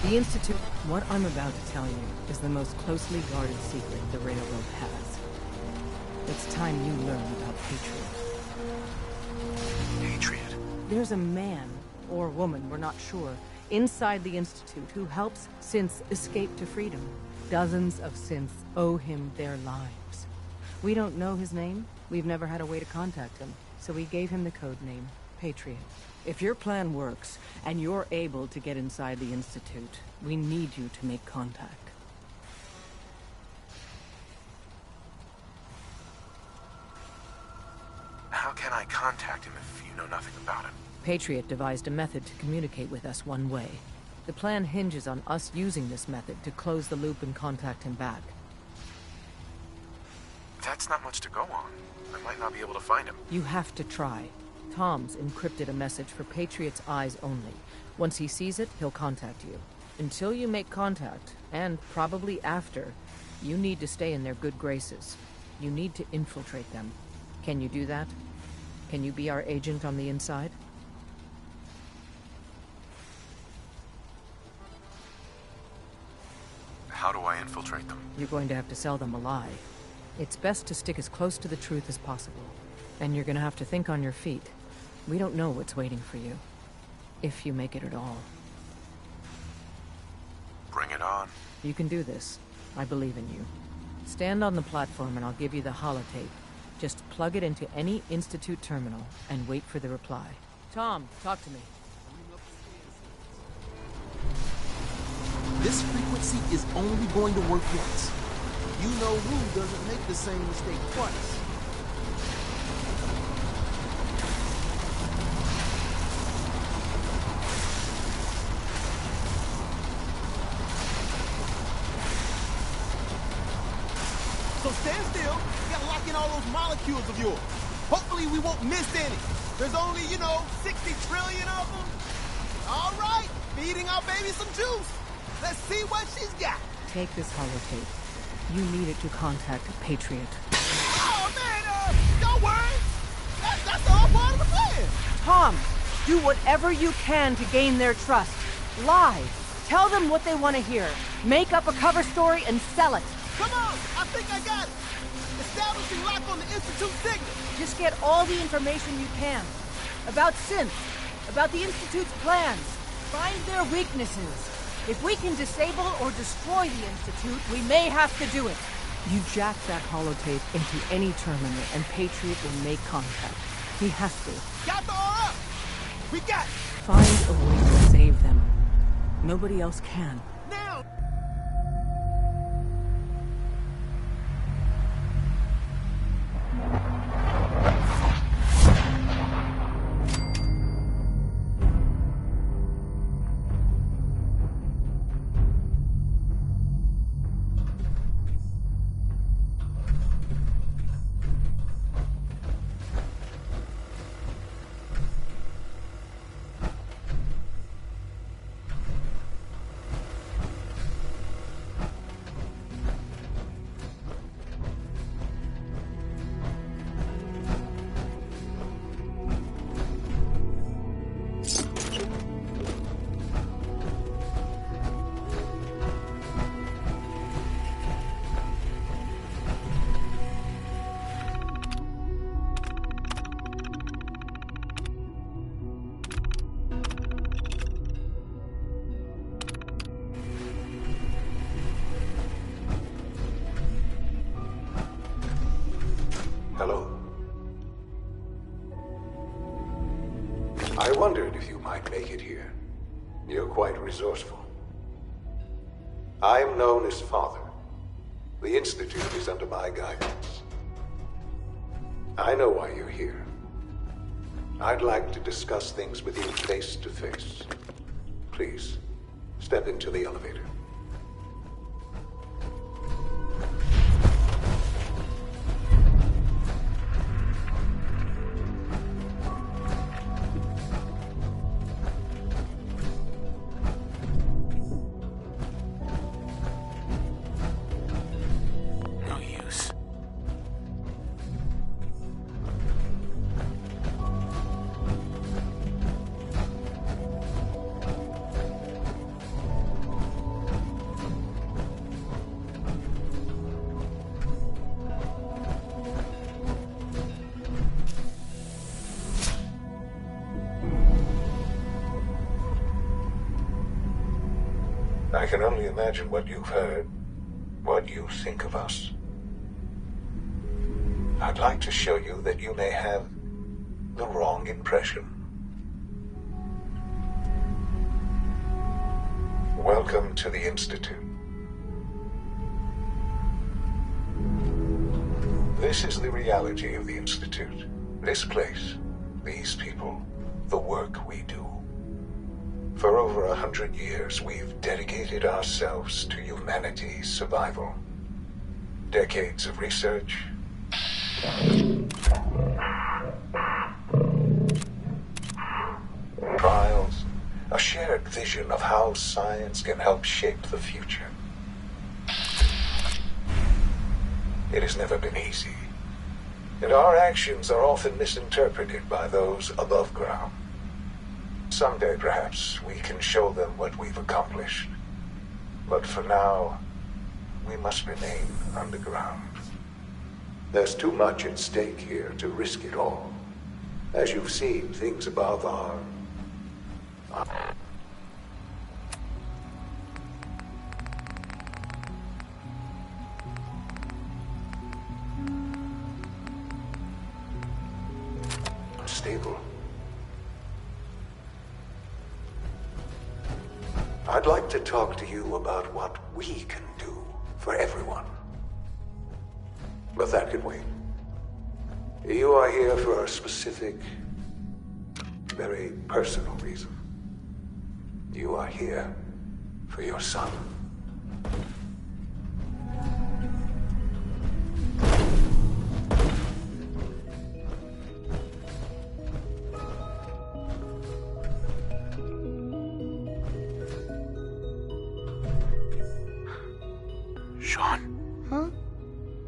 The Institute... What I'm about to tell you is the most closely guarded secret the Railroad has. It's time you learn about Patriot. Patriot? There's a man, or woman, we're not sure, inside the Institute who helps synths escape to freedom. Dozens of synths owe him their lives. We don't know his name. We've never had a way to contact him, so we gave him the code name, Patriot. If your plan works, and you're able to get inside the Institute, we need you to make contact. How can I contact him if you know nothing about him? Patriot devised a method to communicate with us one way. The plan hinges on us using this method to close the loop and contact him back. That's not much to go on. I might not be able to find him. You have to try. Tom's encrypted a message for Patriot's eyes only. Once he sees it, he'll contact you. Until you make contact, and probably after, you need to stay in their good graces. You need to infiltrate them. Can you do that? Can you be our agent on the inside? How do I infiltrate them? You're going to have to sell them a lie. It's best to stick as close to the truth as possible. And you're gonna have to think on your feet. We don't know what's waiting for you. If you make it at all. Bring it on. You can do this. I believe in you. Stand on the platform and I'll give you the holotape. Just plug it into any Institute terminal and wait for the reply. Tom, talk to me. This frequency is only going to work once. You know who doesn't make the same mistake twice. So stand still. You gotta lock in all those molecules of yours. Hopefully we won't miss any. There's only, 60 trillion of them. All right, feeding our baby some juice. Let's see what she's got. Take this holotape. You need it to contact Patriot. Oh, man, don't worry. That's all part of the plan. Tom, do whatever you can to gain their trust. Lie. Tell them what they want to hear. Make up a cover story and sell it. Come on, I think I got it. Establishing lock on the Institute signal. Just get all the information you can. About synths. About the Institute's plans. Find their weaknesses. If we can disable or destroy the Institute, we may have to do it. You jack that holotape into any terminal and Patriot will make contact. He has to. Got the R up. We got it. Find a way to save them. Nobody else can. Now. Hello? I wondered if you might make it here. You're quite resourceful. I am known as Father. The Institute is under my guidance. I know why you're here. I'd like to discuss things with you face to face. Please, step into the elevator. I can only imagine what you've heard, what you think of us. I'd like to show you that you may have the wrong impression. Welcome to the Institute. This is the reality of the Institute. This place, these people, the work we do. For over 100 years, we've dedicated ourselves to humanity's survival. Decades of research, trials, a shared vision of how science can help shape the future. It has never been easy, and our actions are often misinterpreted by those above ground. Someday, perhaps, we can show them what we've accomplished. But for now, we must remain underground. There's too much at stake here to risk it all. As you've seen, things above are... unstable. I'd like to talk to you about what we can do for everyone. But that can wait. You are here for a specific, very personal reason. You are here for your son. Sean? Huh?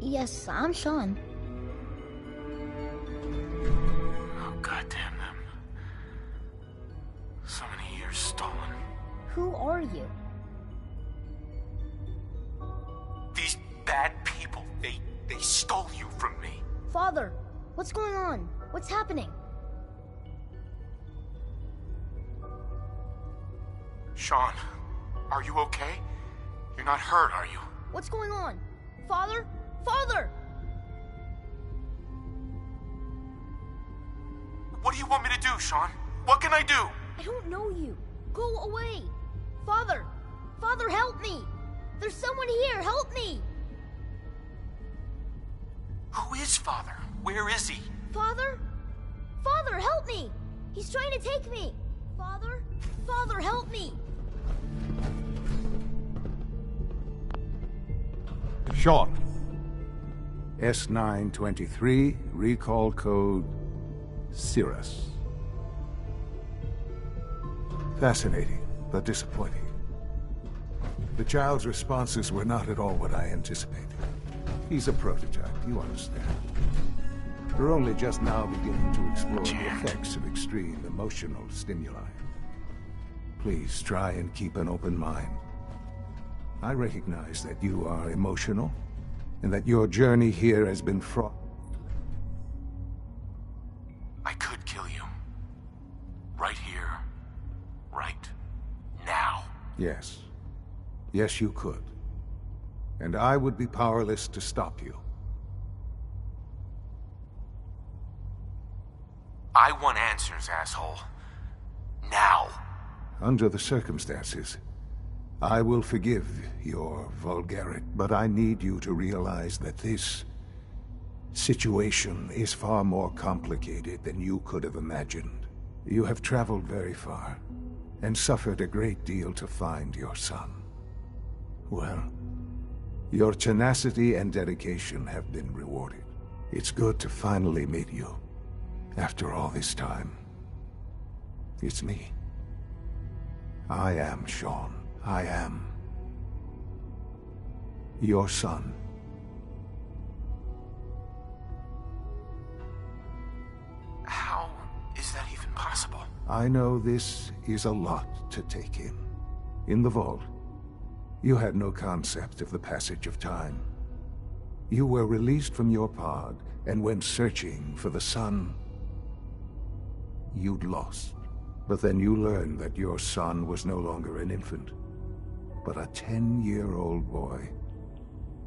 Yes, I'm Sean. Oh, goddamn them. So many years stolen. Who are you? These bad people, they stole you from me. Father, what's going on? What's happening? Sean, are you okay? You're not hurt, are you? What's going on? Father? Father! What do you want me to do, Sean? What can I do? I don't know you. Go away. Father! Father, help me! There's someone here, help me! Who is Father? Where is he? Father? Father, help me! He's trying to take me! Father? Father, help me! Sean. S923, recall code Cirrus. Fascinating, but disappointing. The child's responses were not at all what I anticipated. He's a prototype, you understand. We're only just now beginning to explore the effects of extreme emotional stimuli. Please try and keep an open mind. I recognize that you are emotional, and that your journey here has been fraught. I could kill you. Right here. Right now. Yes. Yes, you could. And I would be powerless to stop you. I want answers, asshole. Now. Under the circumstances, I will forgive your vulgarity, but I need you to realize that this situation is far more complicated than you could have imagined. You have traveled very far, and suffered a great deal to find your son. Well, your tenacity and dedication have been rewarded. It's good to finally meet you, after all this time. It's me. I am Sean. I am your son. How is that even possible? I know this is a lot to take in. In the vault, you had no concept of the passage of time. You were released from your pod and went searching for the son you'd lost. But then you learned that your son was no longer an infant. but a 10-year-old boy.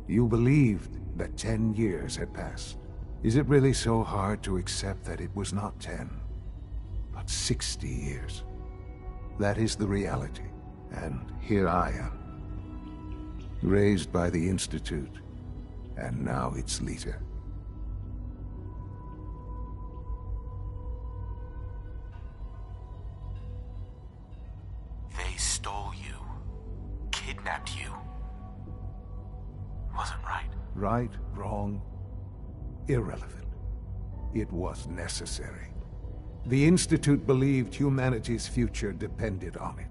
You believed that 10 years had passed. Is it really so hard to accept that it was not 10, but 60 years? That is the reality, and here I am, raised by the Institute, and now its leader. They stole you, kidnapped you. Wasn't right. Right, wrong, irrelevant. It was necessary. The Institute believed humanity's future depended on it.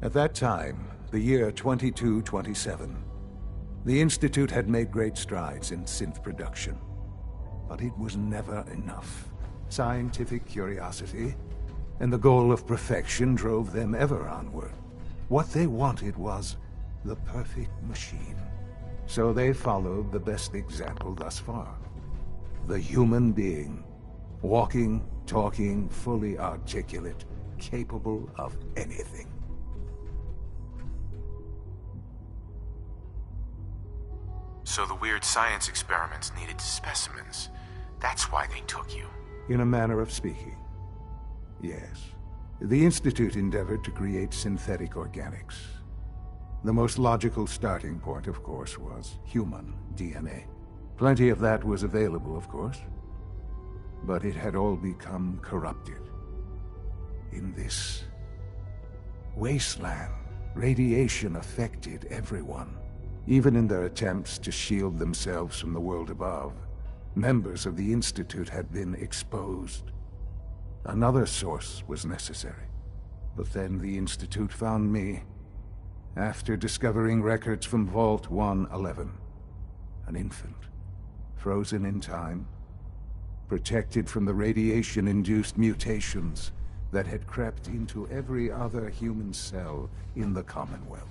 At that time, the year 2227, the Institute had made great strides in synth production. But it was never enough. Scientific curiosity and the goal of perfection drove them ever onward. What they wanted was the perfect machine. So they followed the best example thus far. The human being. Walking, talking, fully articulate, capable of anything. So the weird science experiments needed specimens. That's why they took you. In a manner of speaking. Yes. The Institute endeavored to create synthetic organics. The most logical starting point, of course, was human DNA. Plenty of that was available, of course. But it had all become corrupted. In this wasteland, radiation affected everyone. Even in their attempts to shield themselves from the world above, members of the Institute had been exposed. Another source was necessary. But then the Institute found me, after discovering records from Vault 111. An infant, frozen in time, protected from the radiation-induced mutations that had crept into every other human cell in the Commonwealth.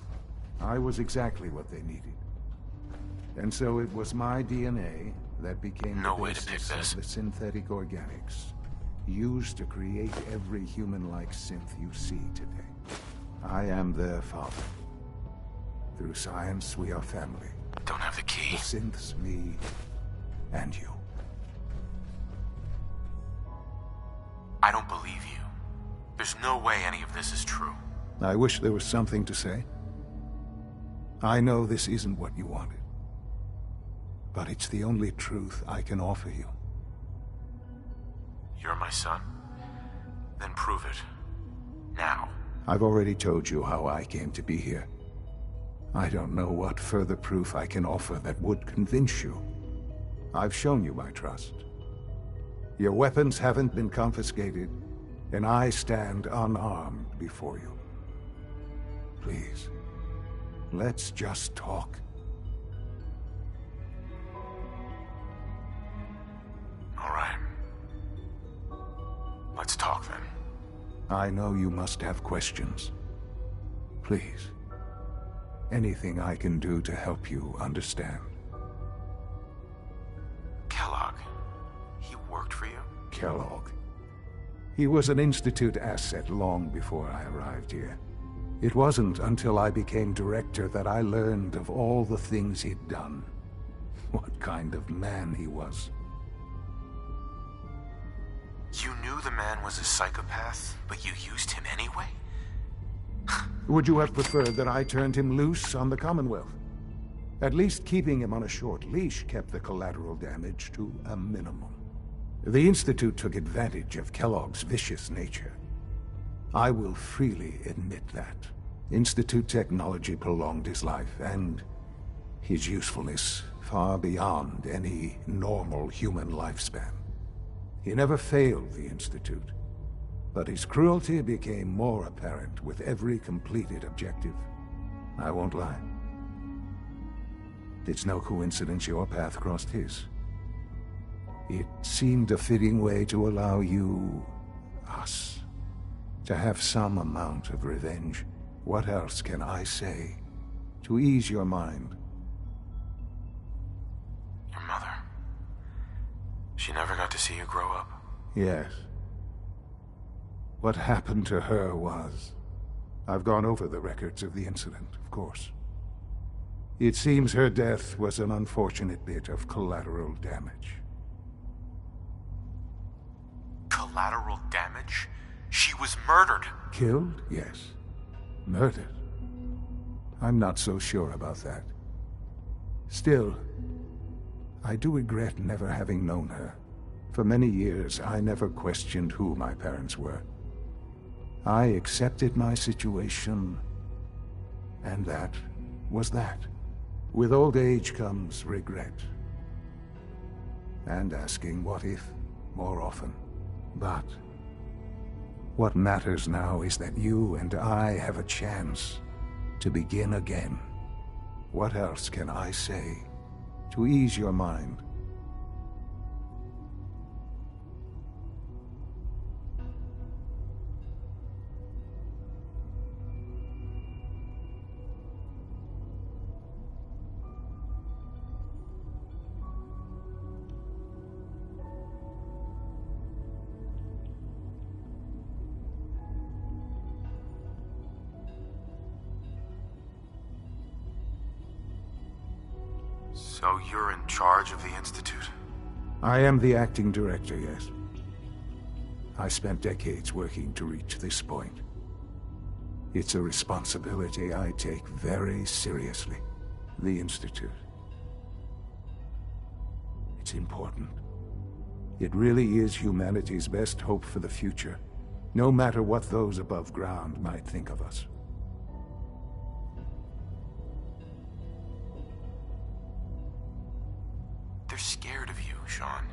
I was exactly what they needed. And so it was my DNA that became No the way to pick basis this. of the synthetic organics used to create every human-like synth you see today. I am their father. Through science, we are family. Don't have the The key. synths, me, and you. I don't believe you. There's no way any of this is true. I wish there was something to say. I know this isn't what you wanted. But it's the only truth I can offer you. You're my son. Then prove it. Now. I've already told you how I came to be here. I don't know what further proof I can offer that would convince you. I've shown you my trust. Your weapons haven't been confiscated, and I stand unarmed before you. Please, let's just talk. All right. Let's talk then. I know you must have questions. Please, anything I can do to help you understand. Kellogg. He worked for you? Kellogg. He was an Institute asset long before I arrived here. It wasn't until I became director that I learned of all the things he'd done. What kind of man he was. You knew the man was a psychopath, but you used him anyway? Would you have preferred that I turned him loose on the Commonwealth? At least keeping him on a short leash kept the collateral damage to a minimum. The Institute took advantage of Kellogg's vicious nature. I will freely admit that. Institute technology prolonged his life, and his usefulness far beyond any normal human lifespan. He never failed the Institute, but his cruelty became more apparent with every completed objective. I won't lie. It's no coincidence your path crossed his. It seemed a fitting way to allow you, us, to have some amount of revenge. What else can I say to ease your mind? Your mother. She never got to see you grow up? Yes. What happened to her was... I've gone over the records of the incident, of course. It seems her death was an unfortunate bit of collateral damage. Collateral damage? She was murdered. Killed? Yes. Murdered? I'm not so sure about that. Still, I do regret never having known her. For many years, I never questioned who my parents were. I accepted my situation, and that was that. With old age comes regret. And asking what if more often. But what matters now is that you and I have a chance to begin again. What else can I say to ease your mind? So you're in charge of the Institute? I am the acting director, yes. I spent decades working to reach this point. It's a responsibility I take very seriously. The Institute. It's important. It really is humanity's best hope for the future, no matter what those above ground might think of us. They're scared of you, Sean.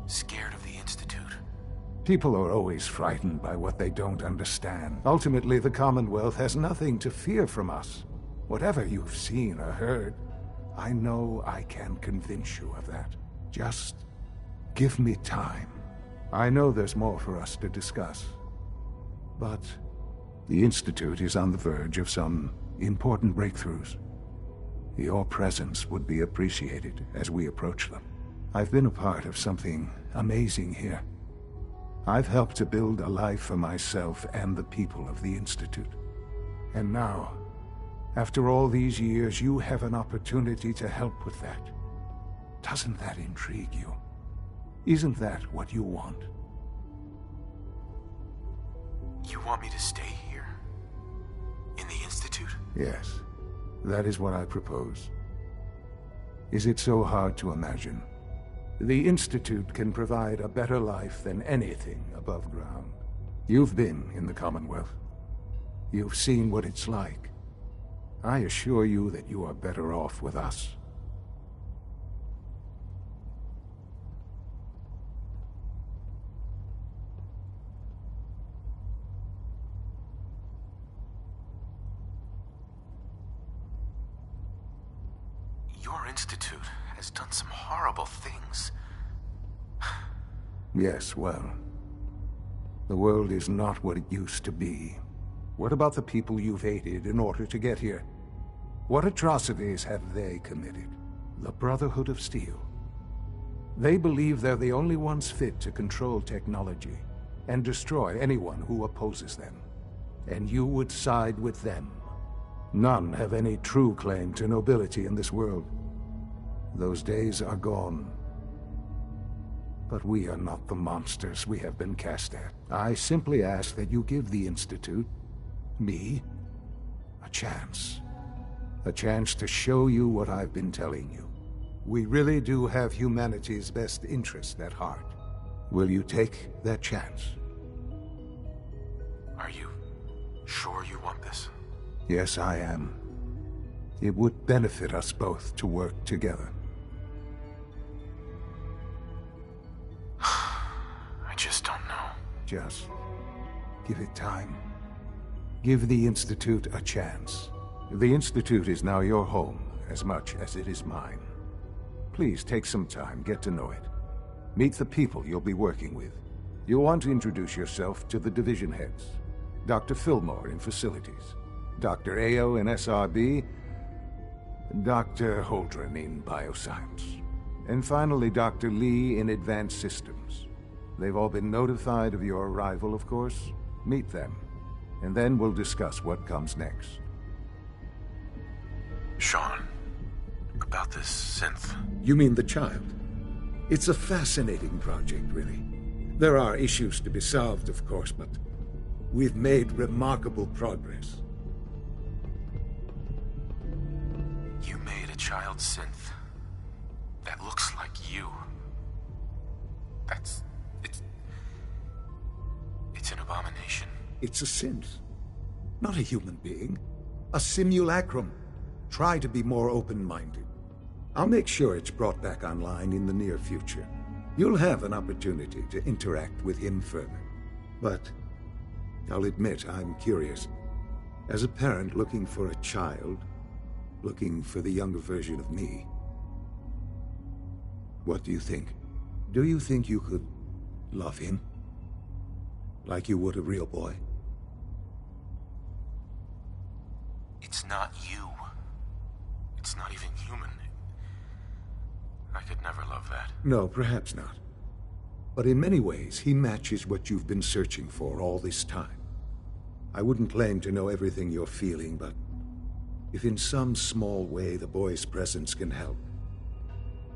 Scared of the Institute. People are always frightened by what they don't understand. Ultimately, the Commonwealth has nothing to fear from us. Whatever you've seen or heard, I know I can convince you of that. Just give me time. I know there's more for us to discuss. But the Institute is on the verge of some important breakthroughs. Your presence would be appreciated as we approach them. I've been a part of something amazing here. I've helped to build a life for myself and the people of the Institute. And now, after all these years, you have an opportunity to help with that. Doesn't that intrigue you? Isn't that what you want? You want me to stay here? In the Institute? Yes. That is what I propose. Is it so hard to imagine? The Institute can provide a better life than anything above ground. You've been in the Commonwealth. You've seen what it's like. I assure you that you are better off with us. Your Institute has done some horrible things. Yes, well, the world is not what it used to be. What about the people you've aided in order to get here? What atrocities have they committed? The Brotherhood of Steel. They believe they're the only ones fit to control technology and destroy anyone who opposes them. And you would side with them. None have any true claim to nobility in this world. Those days are gone. But we are not the monsters we have been cast at. I simply ask that you give the Institute, me, a chance. A chance to show you what I've been telling you. We really do have humanity's best interest at heart. Will you take that chance? Are you sure you want this? Yes, I am. It would benefit us both to work together. I just don't know. Just give it time. Give the Institute a chance. The Institute is now your home as much as it is mine. Please take some time, get to know it. Meet the people you'll be working with. You'll want to introduce yourself to the division heads. Dr. Fillmore in Facilities, Dr. Ao in SRB, Dr. Holdren in Bioscience, and finally Dr. Lee in Advanced Systems. They've all been notified of your arrival, of course. Meet them, and then we'll discuss what comes next. about this synth. You mean the child? It's a fascinating project, really. There are issues to be solved, of course, but we've made remarkable progress. You made a child synth that looks like you. It's an abomination. It's a synth, not a human being. A simulacrum. Try to be more open-minded. I'll make sure it's brought back online in the near future. You'll have an opportunity to interact with him further. But I'll admit I'm curious. As a parent looking for a child, looking for the younger version of me, what do you think? Do you think you could love him? Like you would a real boy? It's not you. It's not even human. I could never love that. No, perhaps not. But in many ways, he matches what you've been searching for all this time. I wouldn't claim to know everything you're feeling, but if in some small way the boy's presence can help,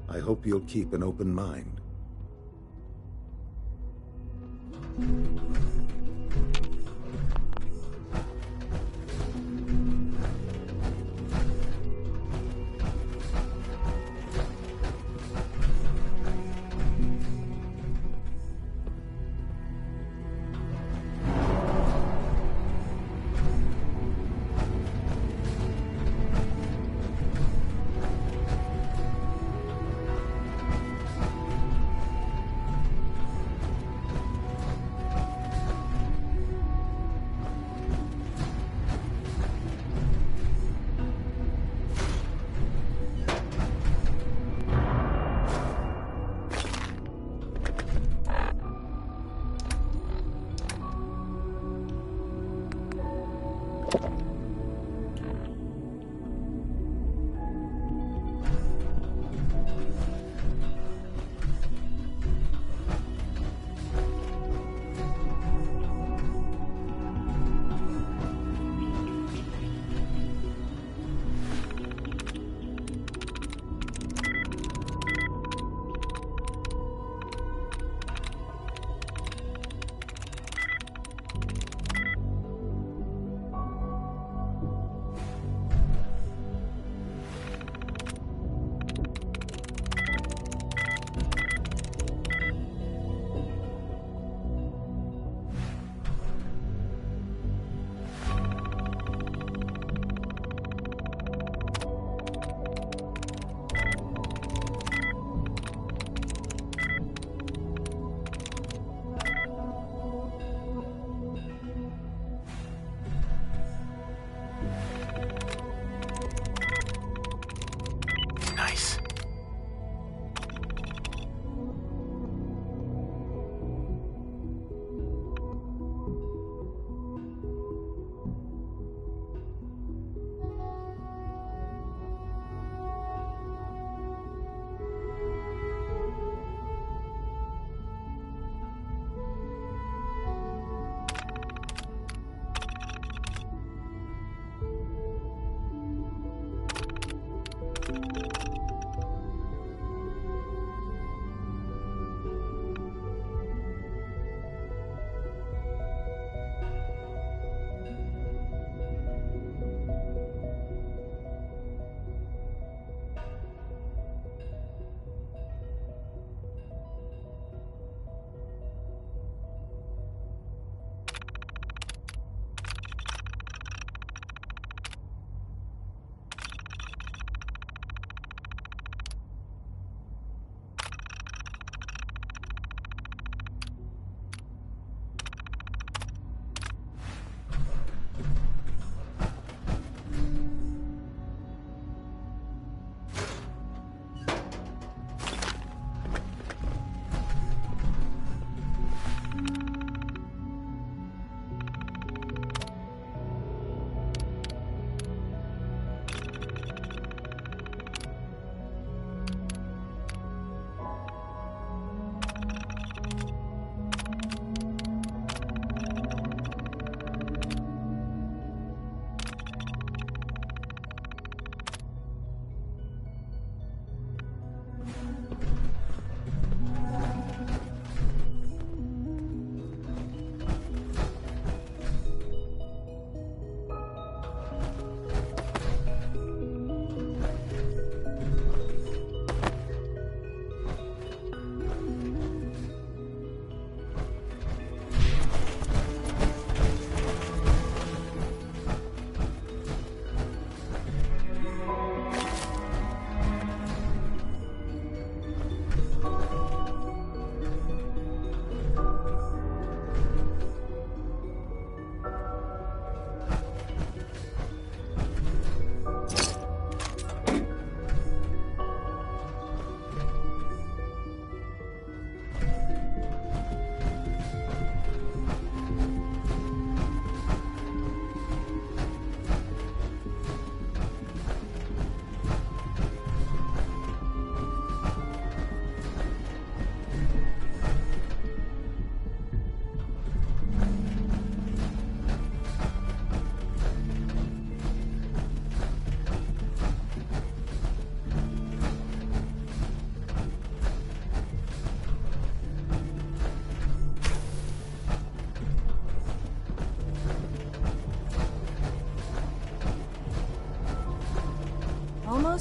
I hope you'll keep an open mind.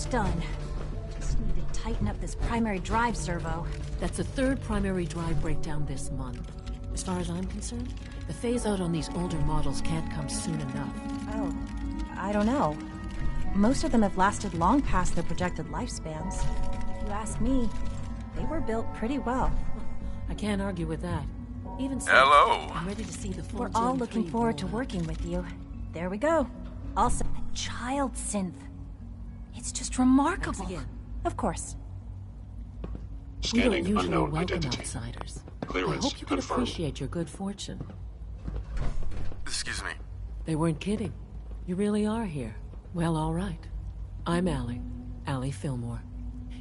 almost done. Just need to tighten up this primary drive servo. That's the third primary drive breakdown this month. As far as I'm concerned, the phase-out on these older models can't come soon enough. Oh, I don't know. Most of them have lasted long past their projected lifespans. If you ask me, they were built pretty well. I can't argue with that. Even so, Hello. I'm ready to see the full We're all Gen looking 3 forward to rollout. working with you. There we go. Also, a child synth. It's just remarkable. Thanks again. Of course. We don't Scanning usually unknown welcome identity. outsiders. I Clearance hope you can confirmed. appreciate your good fortune. Excuse me. They weren't kidding. You really are here. Well, all right. I'm Allie Fillmore.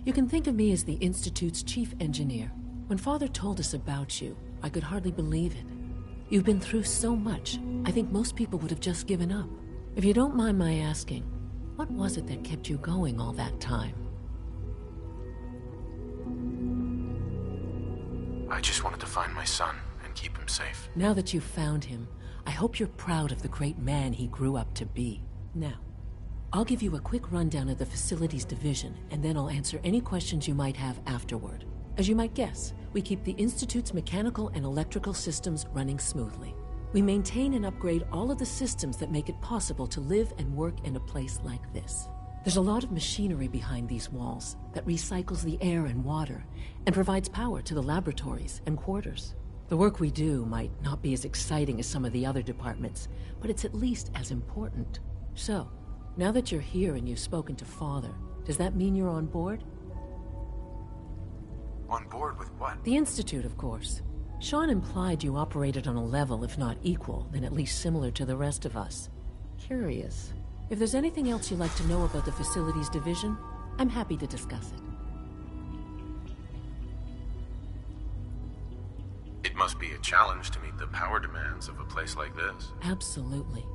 You can think of me as the Institute's chief engineer. When Father told us about you, I could hardly believe it. You've been through so much, I think most people would have just given up. If you don't mind my asking, what was it that kept you going all that time? I just wanted to find my son and keep him safe. Now that you've found him, I hope you're proud of the great man he grew up to be. Now, I'll give you a quick rundown of the facilities division, and then I'll answer any questions you might have afterward. As you might guess, we keep the Institute's mechanical and electrical systems running smoothly. We maintain and upgrade all of the systems that make it possible to live and work in a place like this. There's a lot of machinery behind these walls that recycles the air and water and provides power to the laboratories and quarters. The work we do might not be as exciting as some of the other departments, but it's at least as important. So, now that you're here and you've spoken to Father, does that mean you're on board? On board with what? The Institute, of course. Sean implied you operated on a level, if not equal, then at least similar to the rest of us. Curious. If there's anything else you'd like to know about the Facilities Division, I'm happy to discuss it. It must be a challenge to meet the power demands of a place like this. Absolutely.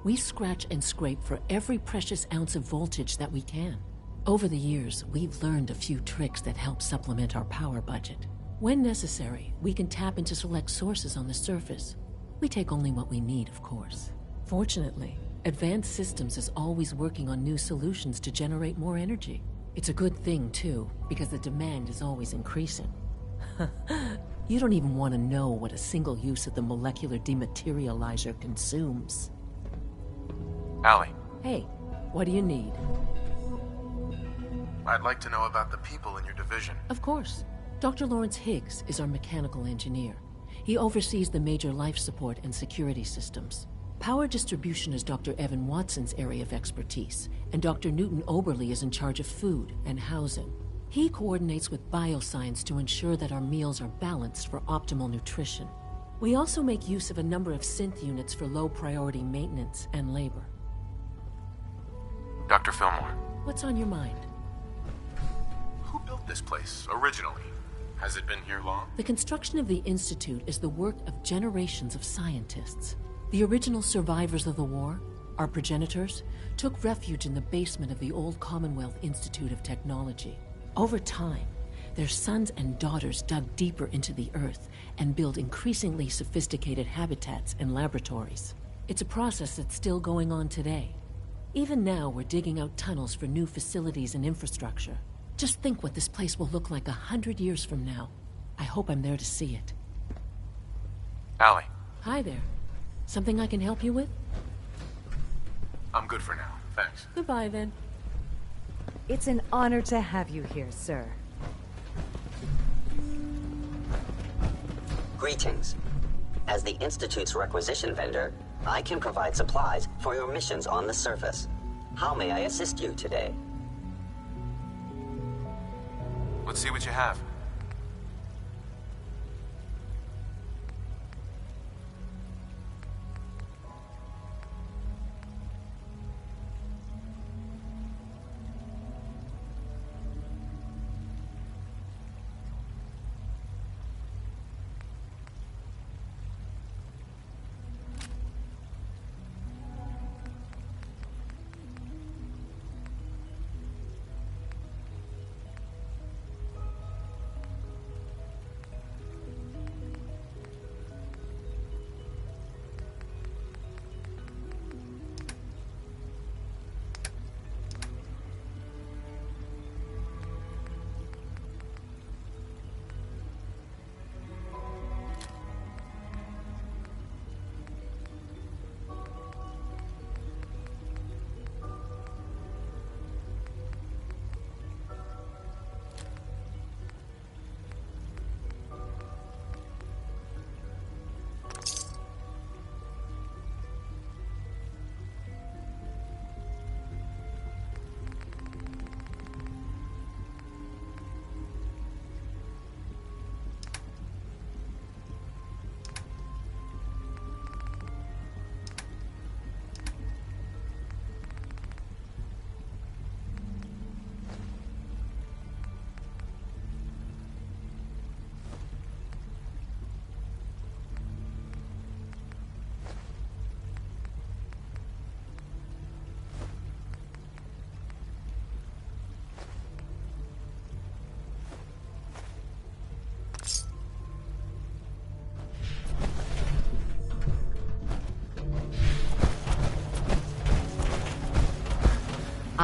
We scratch and scrape for every precious ounce of voltage that we can. Over the years, we've learned a few tricks that help supplement our power budget. When necessary, we can tap into select sources on the surface. We take only what we need, of course. Fortunately, Advanced Systems is always working on new solutions to generate more energy. It's a good thing, too, because the demand is always increasing. You don't even want to know what a single use of the molecular dematerializer consumes. Allie, Hey, what do you need? I'd like to know about the people in your division. Of course. Dr. Lawrence Higgs is our mechanical engineer. He oversees the major life support and security systems. Power distribution is Dr. Evan Watson's area of expertise, and Dr. Newton Oberly is in charge of food and housing. He coordinates with bioscience to ensure that our meals are balanced for optimal nutrition. We also make use of a number of synth units for low-priority maintenance and labor. Dr. Fillmore, What's on your mind? who built this place originally? Has it been here long? The construction of the Institute is the work of generations of scientists. The original survivors of the war, our progenitors, took refuge in the basement of the old Commonwealth Institute of Technology. Over time, their sons and daughters dug deeper into the earth and built increasingly sophisticated habitats and laboratories. It's a process that's still going on today. Even now, we're digging out tunnels for new facilities and infrastructure. Just think what this place will look like 100 years from now. I hope I'm there to see it. Allie, Hi there. Something I can help you with? I'm good for now. Thanks. Goodbye, then. It's an honor to have you here, sir. Greetings. As the Institute's requisition vendor, I can provide supplies for your missions on the surface. How may I assist you today? Let's see what you have.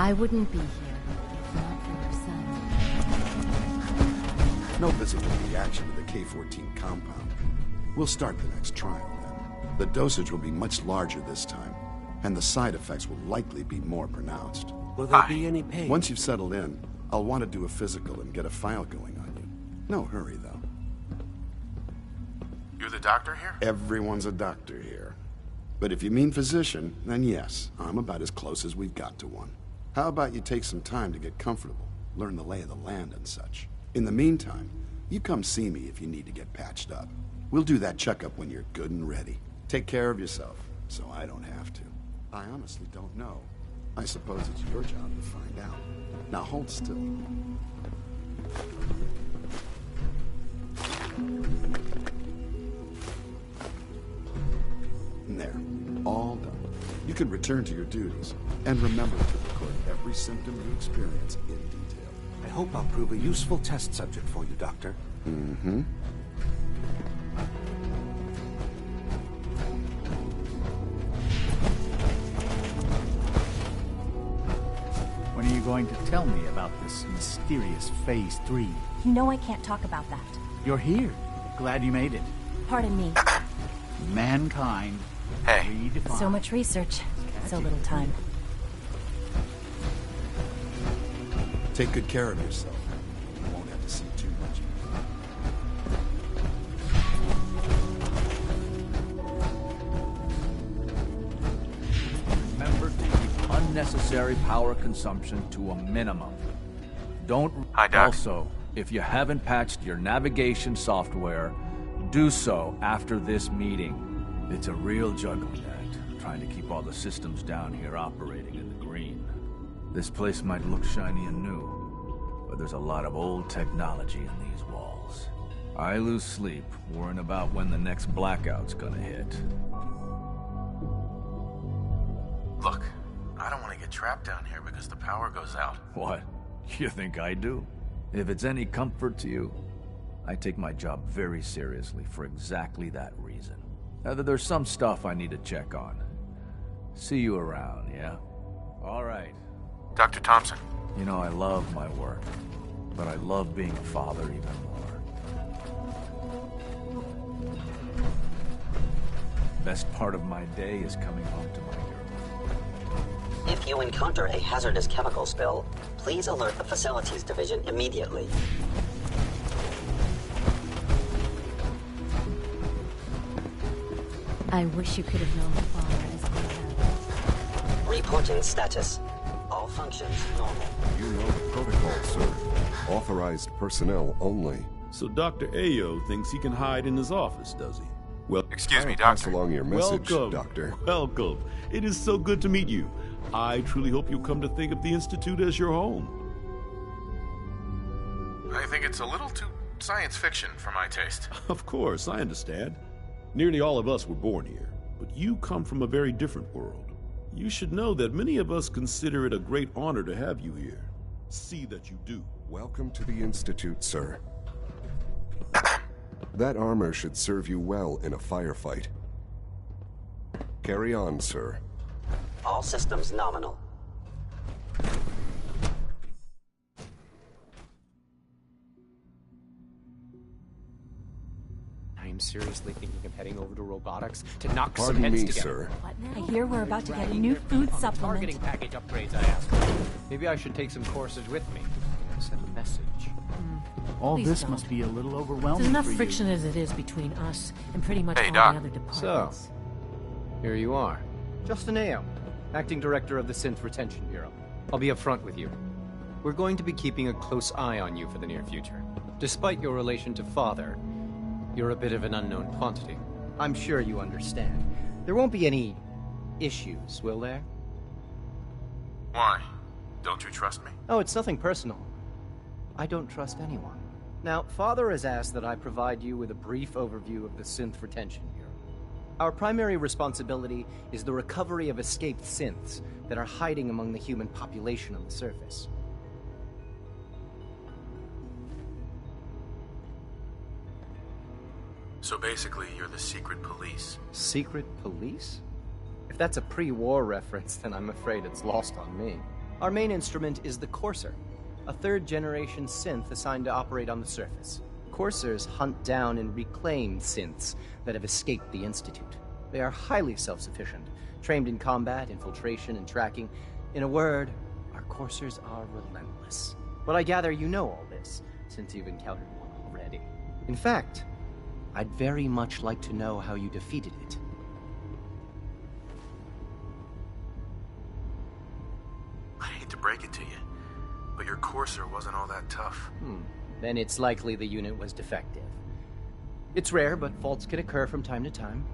I wouldn't be here if not for your son. No visible reaction to the K-14 compound. We'll start the next trial then. The dosage will be much larger this time, and the side effects will likely be more pronounced. Will there be any pain? Once you've settled in, I'll want to do a physical and get a file going on you. No hurry, though. You're the doctor here? Everyone's a doctor here. But if you mean physician, then yes, I'm about as close as we've got to one. How about you take some time to get comfortable, learn the lay of the land and such. In the meantime, you come see me if you need to get patched up. We'll do that checkup when you're good and ready. Take care of yourself, so I don't have to. I honestly don't know. I suppose it's your job to find out. Now hold still. There. All done. You can return to your duties. And remember to record every symptom you experience in detail. I hope I'll prove a useful test subject for you, Doctor. Mm-hmm. When are you going to tell me about this mysterious Phase 3? You know I can't talk about that. You're here. Glad you made it. Pardon me. Mankind. Hey. Redefined. So much research. So little time. Take good care of yourself. You won't have to see too much. Remember to keep unnecessary power consumption to a minimum. Don't... Hi, Doc. Also, if you haven't patched your navigation software, do so after this meeting. It's a real juggling act, trying to keep all the systems down here operating in the green. This place might look shiny and new, but there's a lot of old technology in these walls. I lose sleep worrying about when the next blackout's gonna hit. Look, I don't want to get trapped down here because the power goes out. What? You think I do? If it's any comfort to you, I take my job very seriously for exactly that reason. There's some stuff I need to check on. See you around, yeah? All right. Dr. Thompson. You know, I love my work, but I love being a father even more. Best part of my day is coming home to my hero. If you encounter a hazardous chemical spill, please alert the Facilities Division immediately. I wish you could have known my father as I have. Reporting status. All functions normal. You know the protocol, sir. Authorized personnel only. So Dr. Ayo thinks he can hide in his office, does he? Well, excuse me, Pass Doctor. along your message, welcome, Doctor. Welcome. It is so good to meet you. I truly hope you'll come to think of the Institute as your home. I think it's a little too science fiction for my taste. Of course, I understand. Nearly all of us were born here, but you come from a very different world. You should know that many of us consider it a great honor to have you here. See that you do. Welcome to the Institute, sir. That armor should serve you well in a firefight. Carry on, sir. All systems nominal. I'm seriously thinking of heading over to robotics to knock some Pardon heads me, together. sir. What now? I hear we're about to get a new food supplement. Targeting package upgrades, I asked. Maybe I should take some courses with me. Send a message. All Please this don't. must be a little overwhelming There's enough for you. friction as it is between us and pretty much Hey, all Doc. the other So, departments. here you are. Justin Ayo, Acting Director of the Synth Retention Bureau. I'll be upfront with you. We're going to be keeping a close eye on you for the near future. Despite your relation to Father, you're a bit of an unknown quantity. I'm sure you understand. There won't be any issues, will there? Why? Don't you trust me? Oh, it's nothing personal. I don't trust anyone. Now, Father has asked that I provide you with a brief overview of the Synth Retention Bureau. Our primary responsibility is the recovery of escaped synths that are hiding among the human population on the surface. So basically, you're the secret police. Secret police? If that's a pre-war reference, then I'm afraid it's lost on me. Our main instrument is the Courser, a third-generation synth assigned to operate on the surface. Coursers hunt down and reclaim synths that have escaped the Institute. They are highly self-sufficient, trained in combat, infiltration, and tracking. In a word, our Coursers are relentless. But I gather you know all this, since you've encountered one already. In fact, I'd very much like to know how you defeated it. I hate to break it to you, but your Courser wasn't all that tough. Then it's likely the unit was defective. It's rare, but faults can occur from time to time.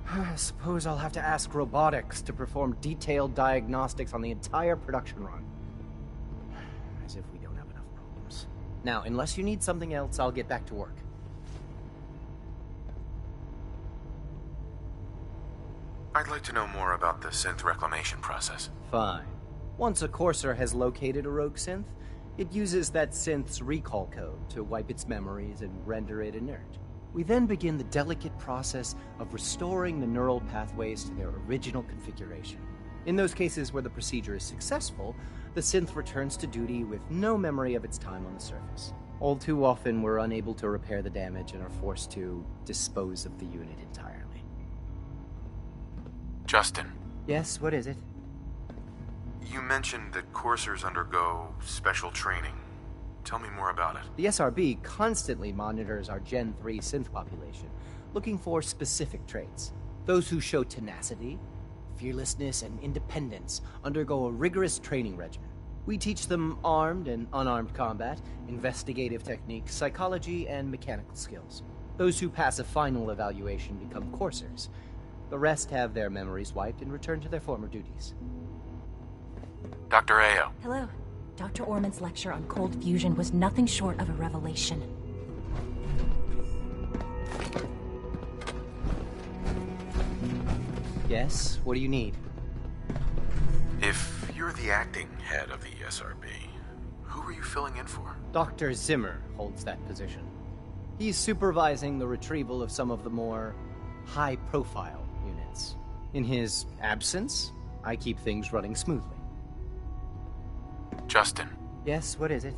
I suppose I'll have to ask robotics to perform detailed diagnostics on the entire production run. As if we don't have enough problems. Now, unless you need something else, I'll get back to work. I'd like to know more about the synth reclamation process. Fine. Once a Courser has located a rogue synth, it uses that synth's recall code to wipe its memories and render it inert. We then begin the delicate process of restoring the neural pathways to their original configuration. In those cases where the procedure is successful, the synth returns to duty with no memory of its time on the surface. All too often, we're unable to repair the damage and are forced to dispose of the unit entirely. Justin. Yes, what is it? You mentioned that Coursers undergo special training. Tell me more about it. The SRB constantly monitors our Gen 3 synth population, looking for specific traits. Those who show tenacity, fearlessness, and independence undergo a rigorous training regimen. We teach them armed and unarmed combat, investigative techniques, psychology, and mechanical skills. Those who pass a final evaluation become Coursers. The rest have their memories wiped and return to their former duties. Dr. Ayo. Hello. Dr. Orman's lecture on cold fusion was nothing short of a revelation. Yes, what do you need? If you're the acting head of the SRB, who are you filling in for? Dr. Zimmer holds that position. He's supervising the retrieval of some of the more high-profile units. In his absence, I keep things running smoothly. Justin. Yes, what is it?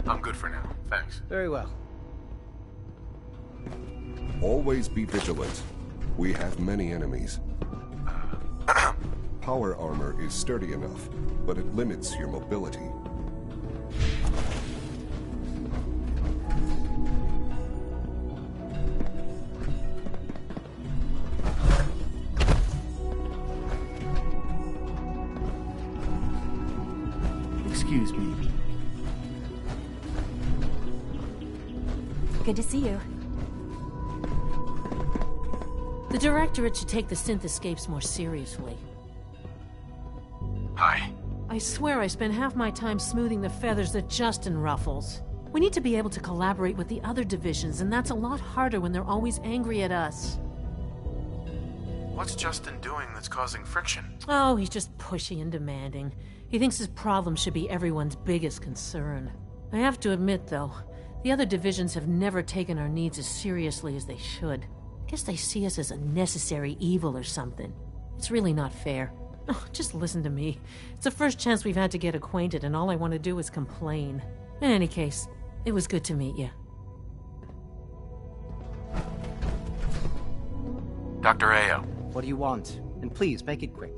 I'm good for now, thanks. Very well. Always be vigilant. We have many enemies. Power armor is sturdy enough, but it limits your mobility. Excuse me. Good to see you. The Directorate should take the synth escapes more seriously. Hi. I swear I spend half my time smoothing the feathers that Justin ruffles. We need to be able to collaborate with the other divisions, and that's a lot harder when they're always angry at us. What's Justin doing that's causing friction? Oh, he's just pushy and demanding. He thinks his problem should be everyone's biggest concern. I have to admit, though, the other divisions have never taken our needs as seriously as they should. I guess they see us as a necessary evil or something. It's really not fair. Oh, just listen to me. It's the first chance we've had to get acquainted, and all I want to do is complain. In any case, it was good to meet you. Dr. Ayo. What do you want? And please, make it quick.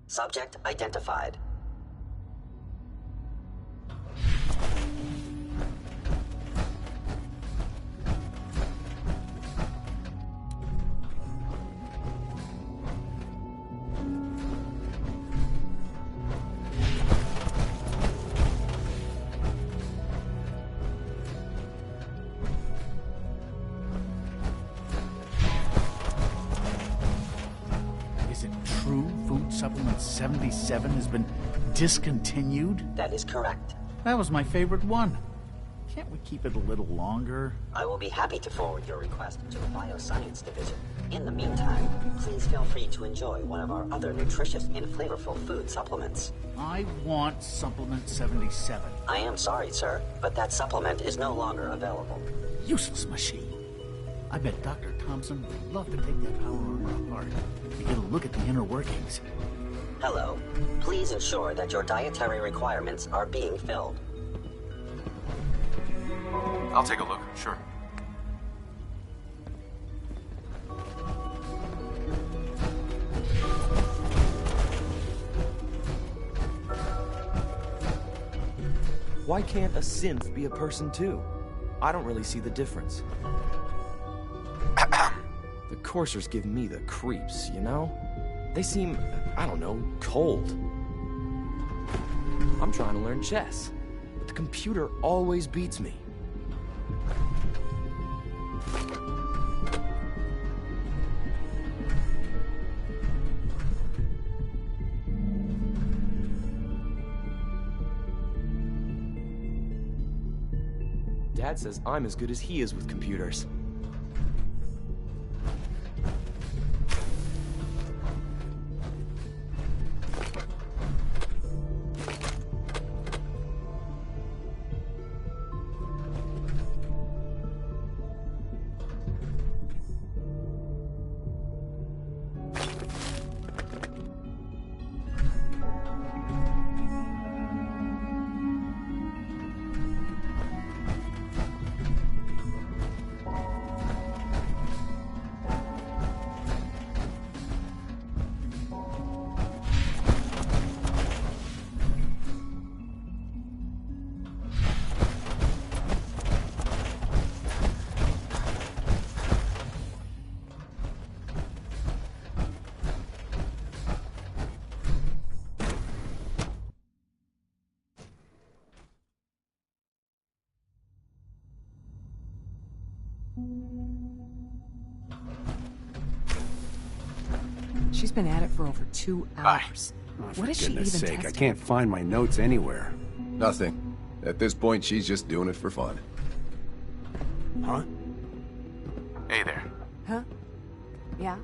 Subject identified. Supplement 77 has been discontinued? That is correct. That was my favorite one. Can't we keep it a little longer? I will be happy to forward your request to the Bioscience Division. In the meantime, please feel free to enjoy one of our other nutritious and flavorful food supplements. I want Supplement 77. I am sorry, sir, but that supplement is no longer available. Useless machine. I bet Dr. Thompson would love to take that power armor apart and get a look at the inner workings. Hello. Please ensure that your dietary requirements are being filled. I'll take a look, sure. Why can't a synth be a person too? I don't really see the difference. The coursers give me the creeps, you know? They seem, I don't know, cold. I'm trying to learn chess, but the computer always beats me. Dad says I'm as good as he is with computers. She's been at it for over 2 hours. What is she even testing? I can't find my notes anywhere. Nothing. At this point, she's just doing it for fun. Huh? Hey there. Huh? Yeah?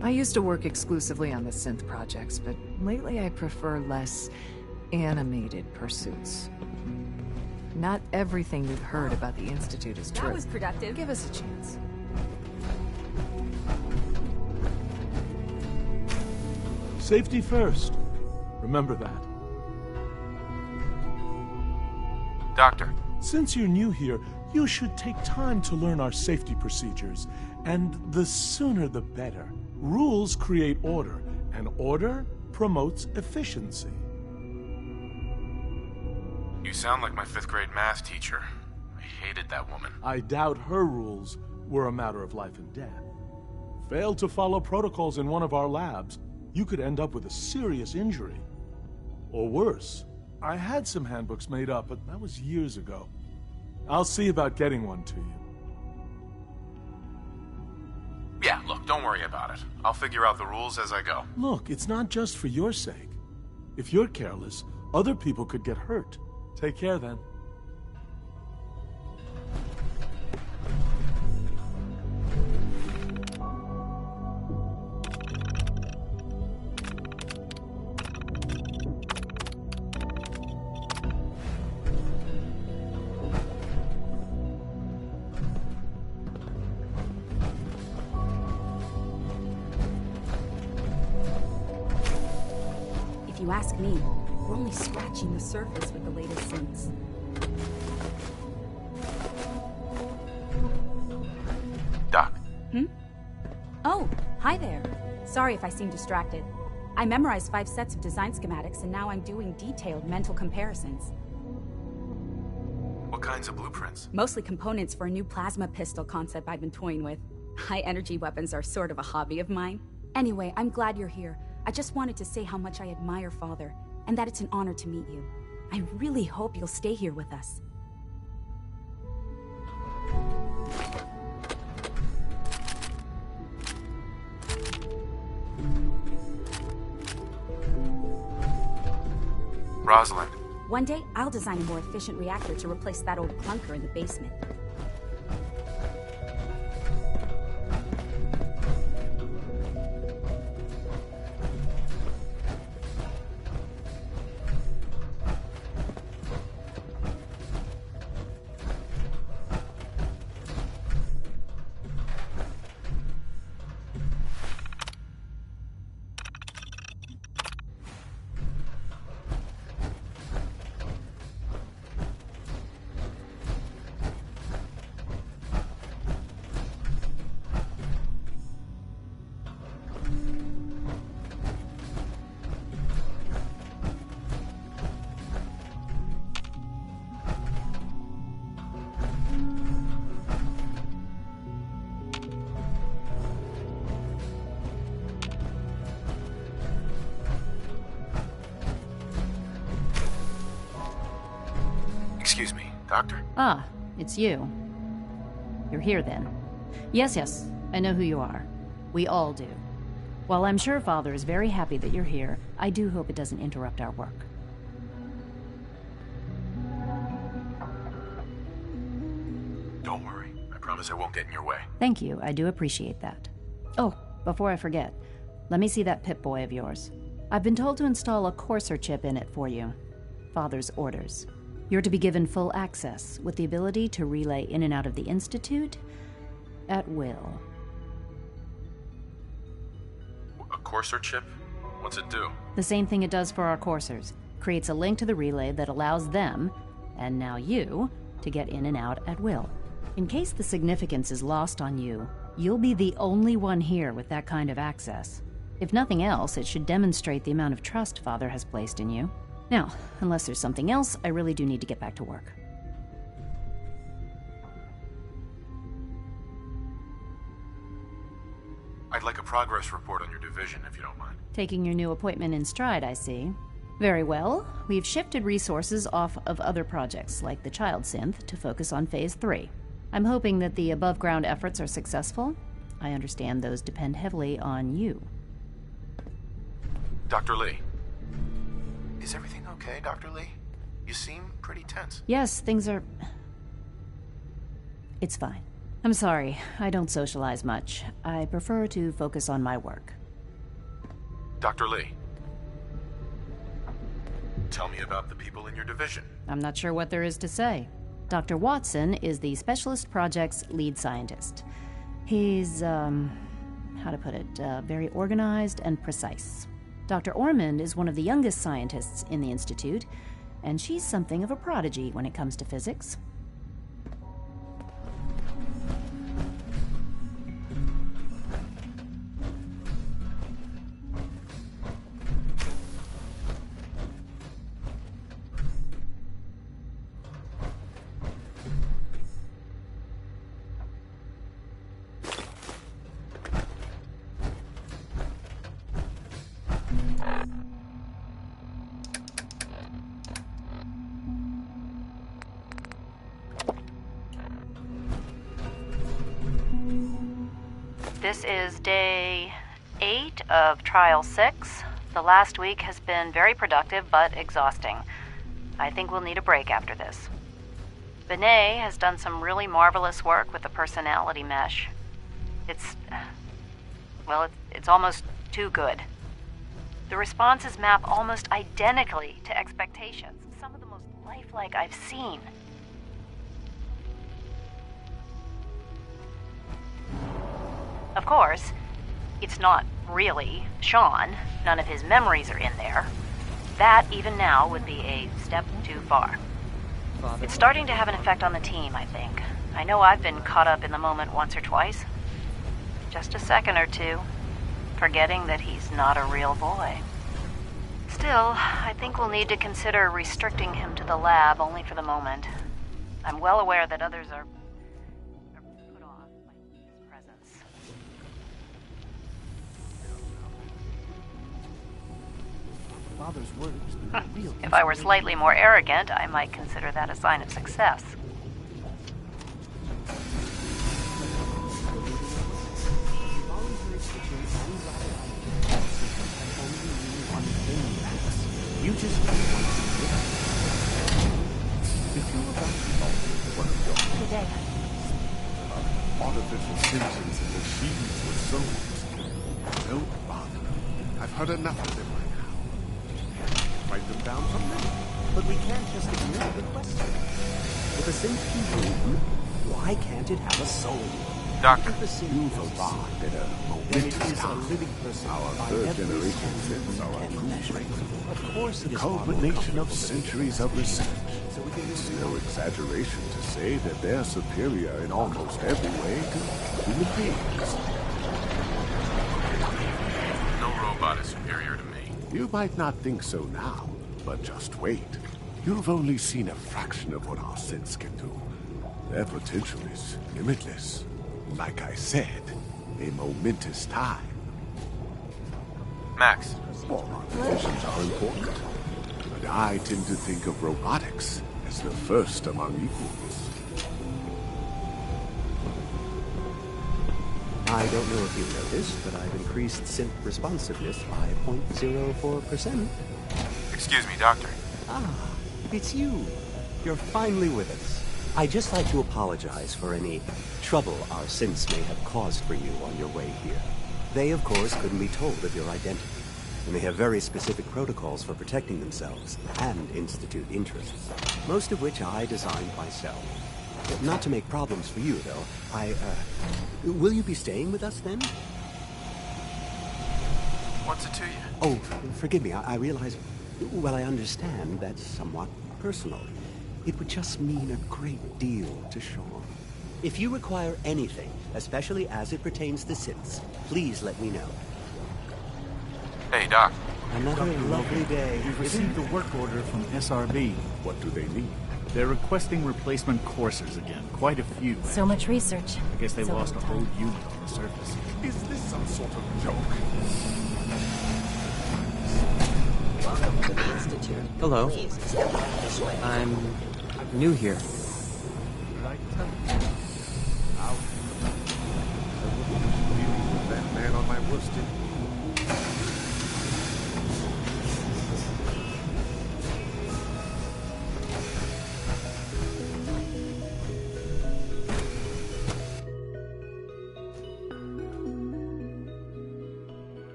I used to work exclusively on the synth projects, but lately I prefer less animated pursuits. Not everything we've heard about the Institute is true. That was productive. Give us a chance. Safety first. Remember that. Doctor. Since you're new here, you should take time to learn our safety procedures. And the sooner the better. Rules create order, and order promotes efficiency. You sound like my 5th grade math teacher. I hated that woman. I doubt her rules were a matter of life and death. Fail to follow protocols in one of our labs, you could end up with a serious injury. Or worse. I had some handbooks made up, but that was years ago. I'll see about getting one to you. Yeah, look, don't worry about it. I'll figure out the rules as I go. Look, it's not just for your sake. If you're careless, other people could get hurt. Take care then. If you ask me, we're only scratching the surface with the latest synths. Doc. Oh, hi there. Sorry if I seem distracted. I memorized 5 sets of design schematics, and now I'm doing detailed mental comparisons. What kinds of blueprints? Mostly components for a new plasma pistol concept I've been toying with. High-energy weapons are sort of a hobby of mine. Anyway, I'm glad you're here. I just wanted to say how much I admire Father, and that it's an honor to meet you. I really hope you'll stay here with us. Rosalind. One day, I'll design a more efficient reactor to replace that old clunker in the basement. Excuse me, Doctor? Ah, it's you. You're here then. Yes, I know who you are. We all do. While I'm sure Father is very happy that you're here, I do hope it doesn't interrupt our work. Don't worry. I promise I won't get in your way. Thank you, I do appreciate that. Oh, before I forget, let me see that Pip-Boy of yours. I've been told to install a Courser chip in it for you. Father's orders. You're to be given full access, with the ability to relay in and out of the Institute at will. A Courser chip? What's it do? The same thing it does for our coursers. Creates a link to the relay that allows them, and now you, to get in and out at will. In case the significance is lost on you, you'll be the only one here with that kind of access. If nothing else, it should demonstrate the amount of trust Father has placed in you. Now, unless there's something else, I really do need to get back to work. I'd like a progress report on your division, if you don't mind. Taking your new appointment in stride, I see. Very well. We've shifted resources off of other projects, like the Child Synth, to focus on Phase 3. I'm hoping that the above-ground efforts are successful. I understand those depend heavily on you. Dr. Lee. Is everything okay, Dr. Lee? You seem pretty tense. Yes, things are... It's fine. I'm sorry, I don't socialize much. I prefer to focus on my work. Dr. Lee. Tell me about the people in your division. I'm not sure what there is to say. Dr. Watson is the Specialist Project's lead scientist. He's, how to put it, very organized and precise. Dr. Ormond is one of the youngest scientists in the Institute, and she's something of a prodigy when it comes to physics. This is day 8 of Trial 6. The last week has been very productive, but exhausting. I think we'll need a break after this. Benet has done some really marvelous work with the personality mesh. It's almost too good. The responses map almost identically to expectations, some of the most lifelike I've seen. Of course, it's not really Sean. None of his memories are in there. That, even now, would be a step too far. It's starting to have an effect on the team, I think. I know I've been caught up in the moment once or twice. Just a second or two, forgetting that he's not a real boy. Still, I think we'll need to consider restricting him to the lab only for the moment. I'm well aware that others are put off by his presence. Father's word has been a real If I were slightly more arrogant, I might consider that a sign of success. You just artificial sentience and achievements with souls. Don't bother. I've heard enough of them by now. Fight them down from them. But we can't just ignore the question. If a synth can breathe, why can't it have a soul? Doctor, you've arrived at a momentous time. Our third-generation synths are a true breakthrough. Of course it The is culmination of centuries of research. It's no exaggeration to say that they're superior in almost every way to human beings. no robot is superior to me. You might not think so now, but just wait. You've only seen a fraction of what our synths can do. Their potential is limitless. Like I said, a momentous time. Max. All artificials are important, but I tend to think of robotics as the first among equals. I don't know if you noticed, but I've increased synth responsiveness by 0.04%. Excuse me, Doctor. Ah, it's you. You're finally with us. I'd just like to apologize for any trouble our synths may have caused for you on your way here. They, of course, couldn't be told of your identity, and they have very specific protocols for protecting themselves and Institute interests, most of which I designed myself. Not to make problems for you, though, will you be staying with us then? What's it to you? Oh, forgive me, I realize, well, I understand that's somewhat personal. It would just mean a great deal to Sean. If you require anything, especially as it pertains to synths, please let me know. Hey, Doc. Another lovely day. We've received a work order from SRB. What do they need? They're requesting replacement coursers again. Quite a few. So much research. I guess they So lost a little whole time. unit on the surface. Is this some sort of joke? Welcome to the Institute. Hello. Please step out this way. I'm new here. Right. Now, that man on my worst day.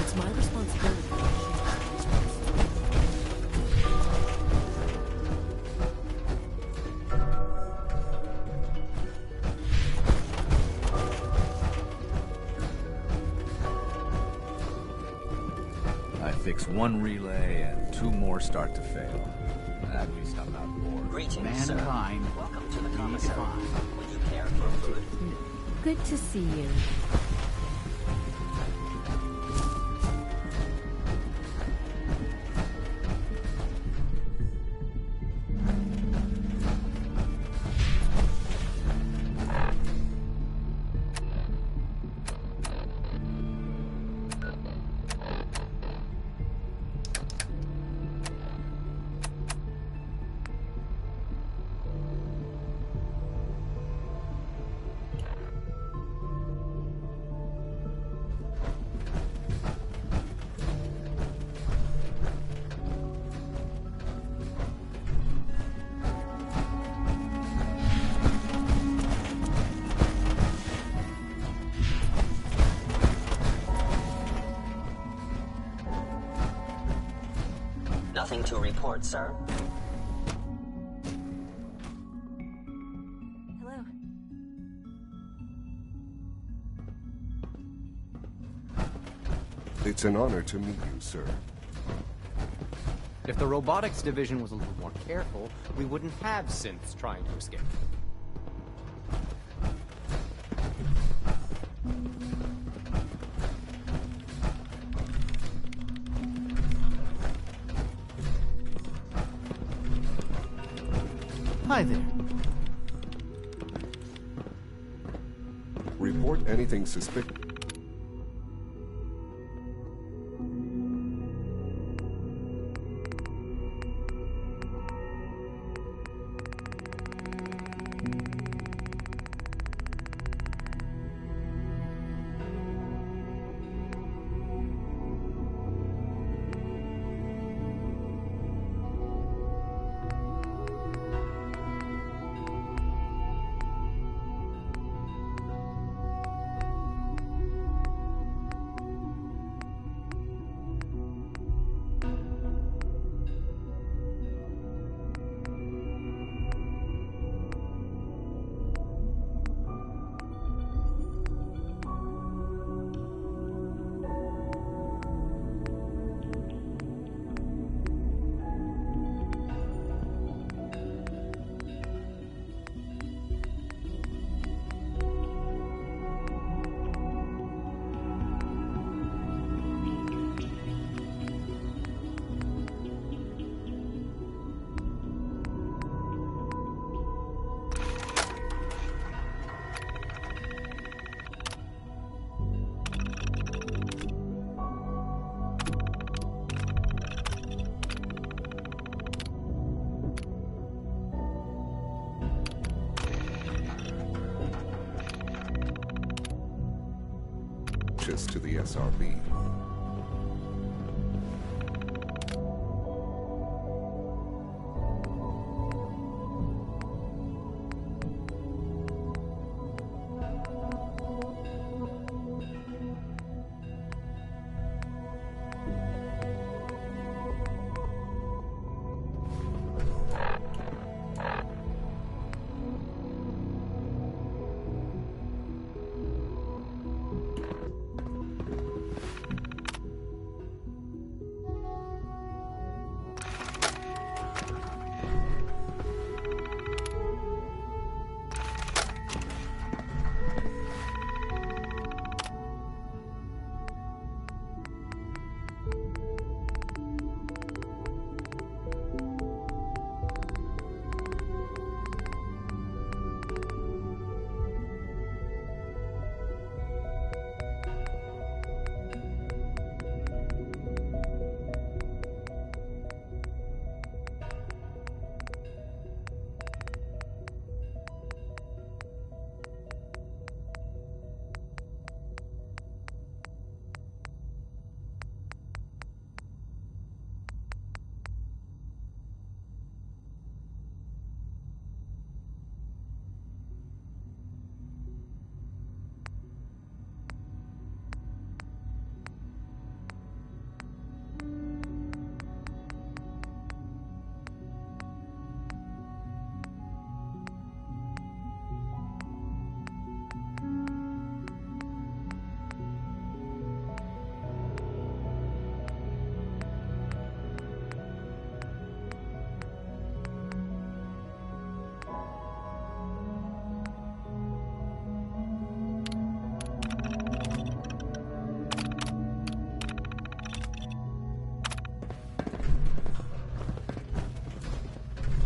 It's my responsibility. I fix one relay and 2 more start to fail. At least I'm not bored. Greetings, sir. Mankind. Welcome to the commissary. Would you care for food? Good to see you. Nothing to report, sir. Hello. It's an honor to meet you, sir. If the robotics division was a little more careful, we wouldn't have synths trying to escape. Hi there. Report anything suspicious. suspicious to the SRB.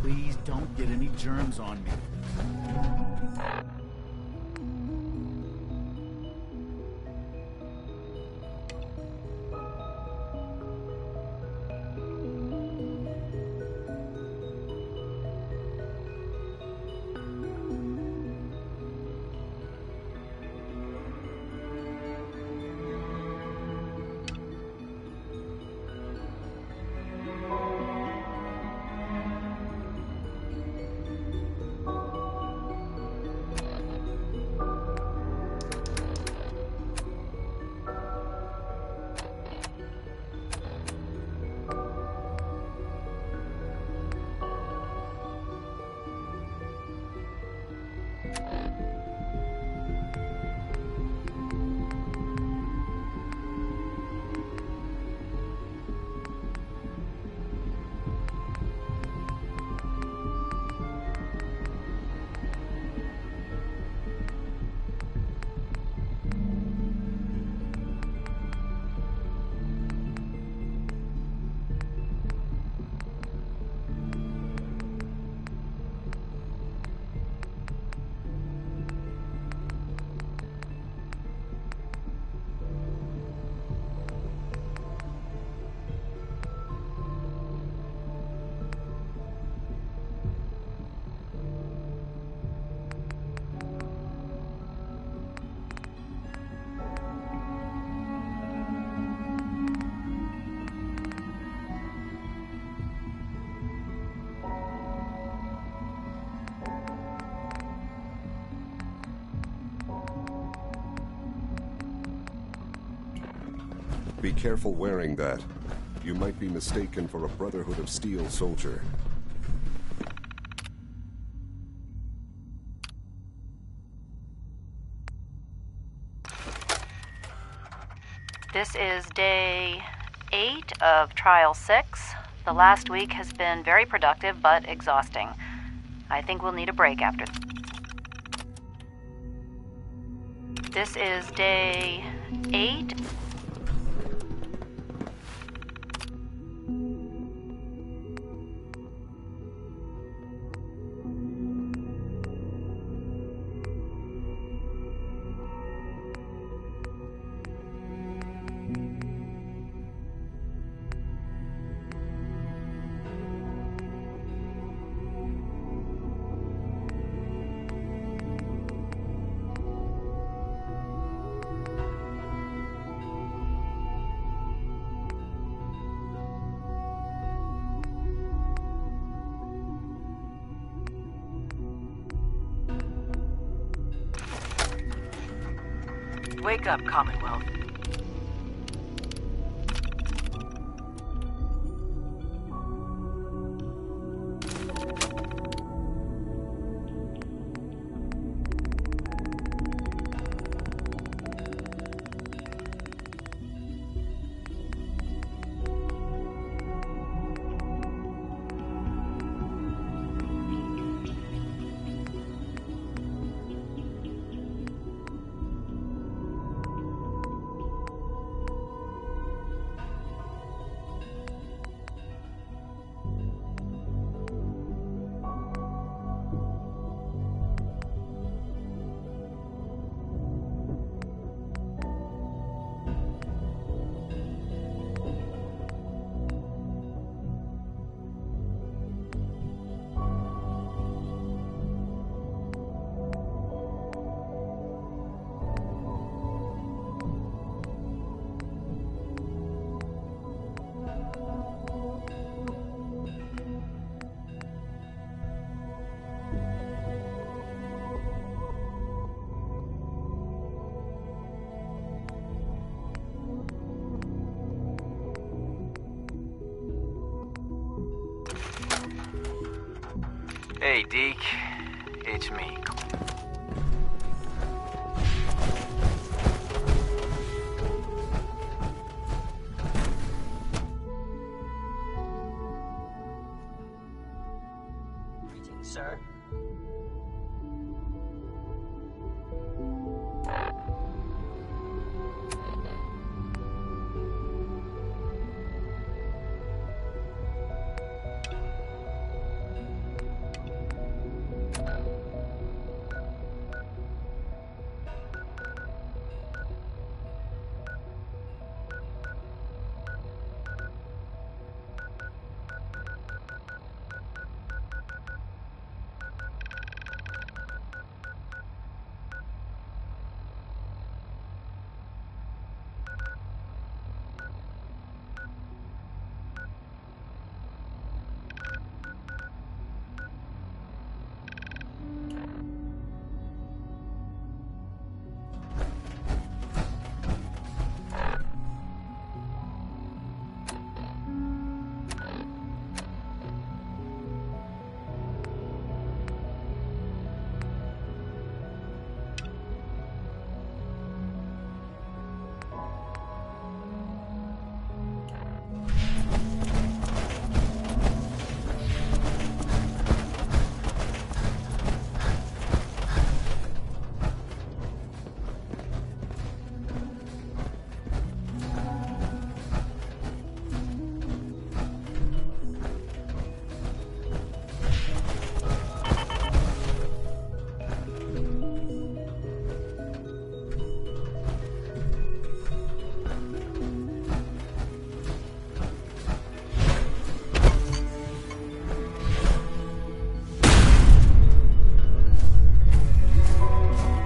Please don't get any germs on me. Be careful wearing that. You might be mistaken for a Brotherhood of Steel soldier. This is day 8 of Trial 6. The last week has been very productive but exhausting. I think we'll need a break after. This is day 8. Wake up, Commonwealth. Hey, Deke. It's me. Greetings, sir.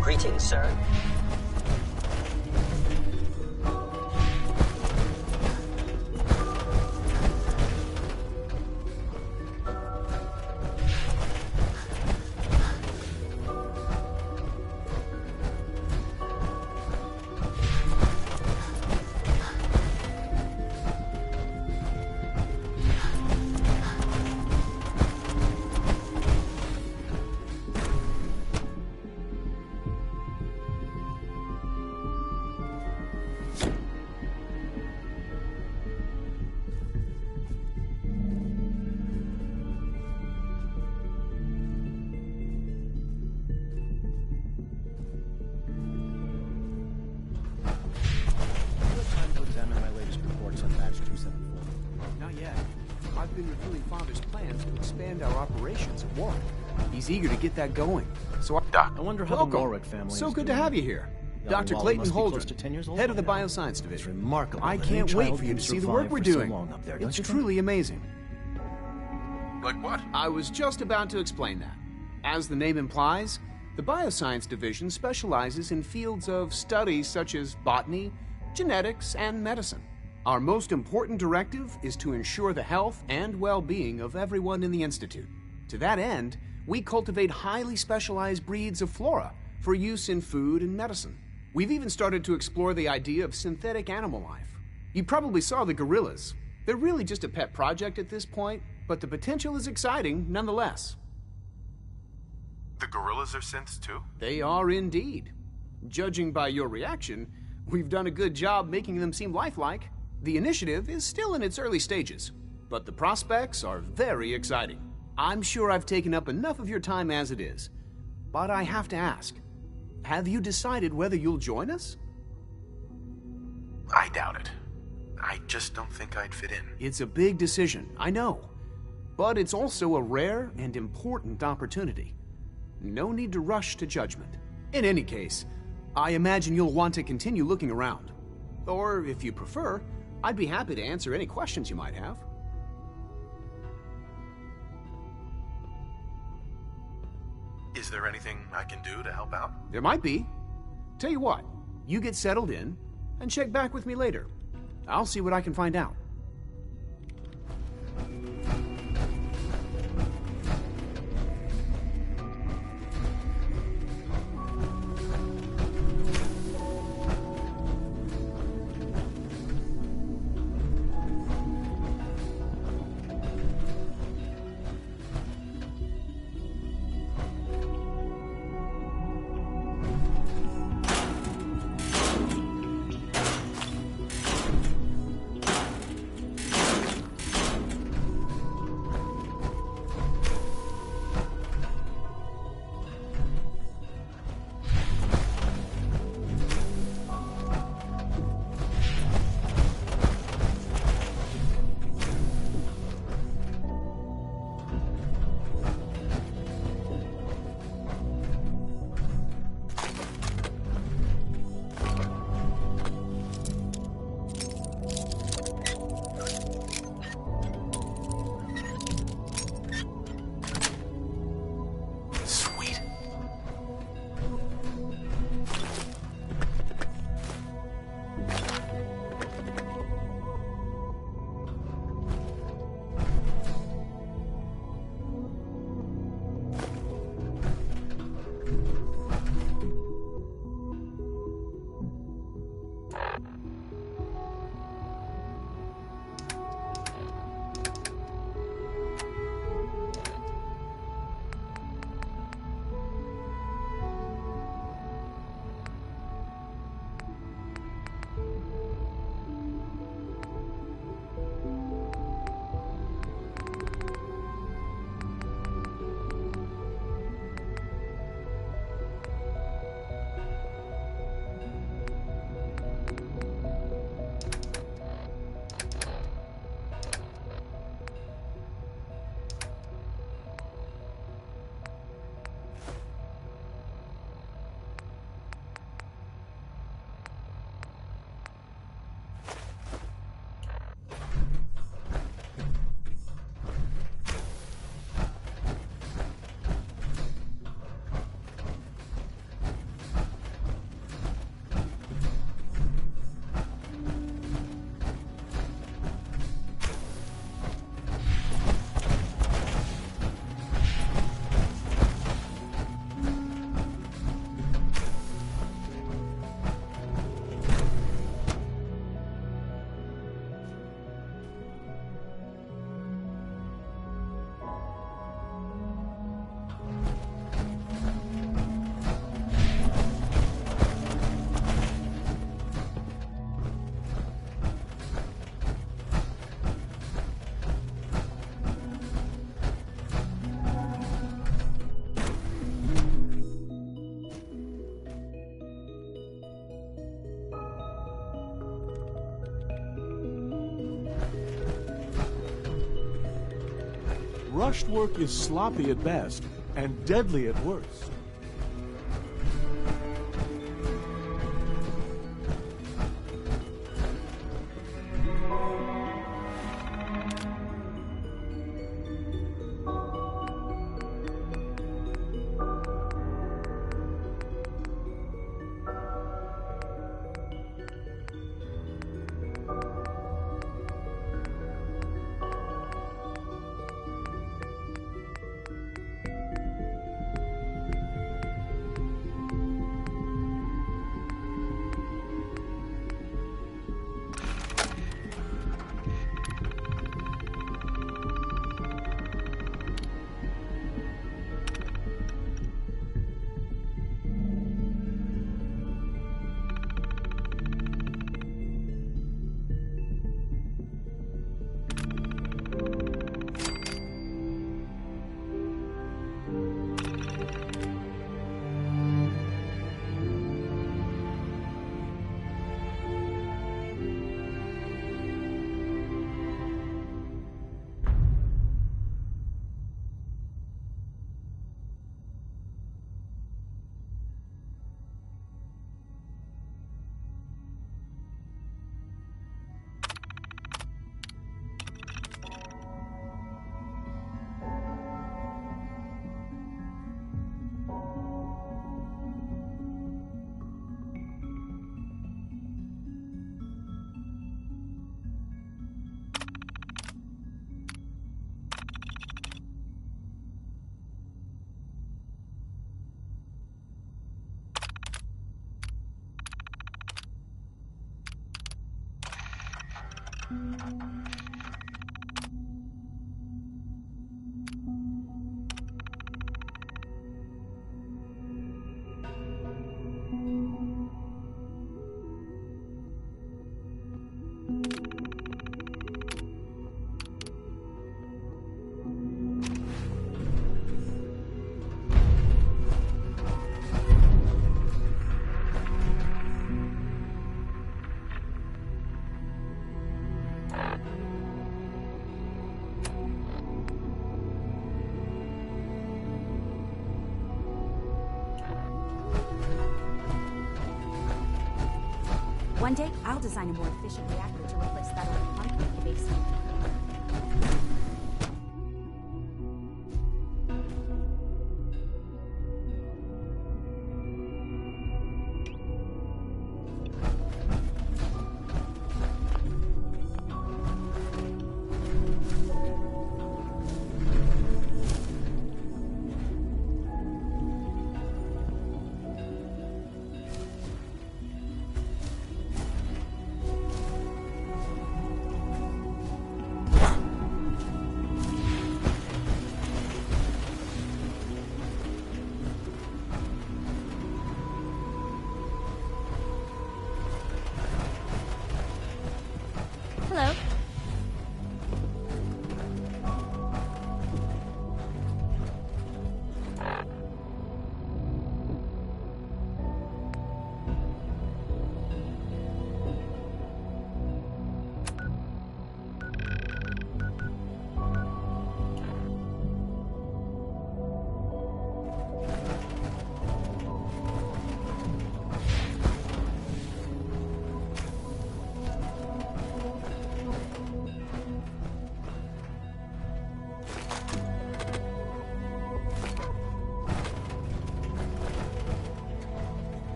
Greetings, sir. I've been reviewing Father's plans to expand our operations at Warwick. He's eager to get that going. So I wonder how the Warwick family So is good to doing. have you here. Young Dr. Wally Clayton must be close Holdren, to 10 years old head of the by now. Bioscience Division. Remarkable. I that can't any wait child for you can to see the work survive we're for so doing. long up there, It's don't you truly amazing. Like what? I was just about to explain that. As the name implies, the Bioscience Division specializes in fields of studies such as botany, genetics, and medicine. Our most important directive is to ensure the health and well-being of everyone in the Institute. To that end, we cultivate highly specialized breeds of flora for use in food and medicine. We've even started to explore the idea of synthetic animal life. You probably saw the gorillas. They're really just a pet project at this point, but the potential is exciting nonetheless. The gorillas are synths too? They are indeed. Judging by your reaction, we've done a good job making them seem lifelike. The initiative is still in its early stages, but the prospects are very exciting. I'm sure I've taken up enough of your time as it is, but I have to ask, have you decided whether you'll join us? I doubt it. I just don't think I'd fit in. It's a big decision, I know, but it's also a rare and important opportunity. No need to rush to judgment. In any case, I imagine you'll want to continue looking around. Or, if you prefer, I'd be happy to answer any questions you might have. Is there anything I can do to help out? There might be. Tell you what, you get settled in, and check back with me later. I'll see what I can find out. Rushed work is sloppy at best and deadly at worst. One day, I'll design a more efficient reactor to replace that old concrete base. Hello.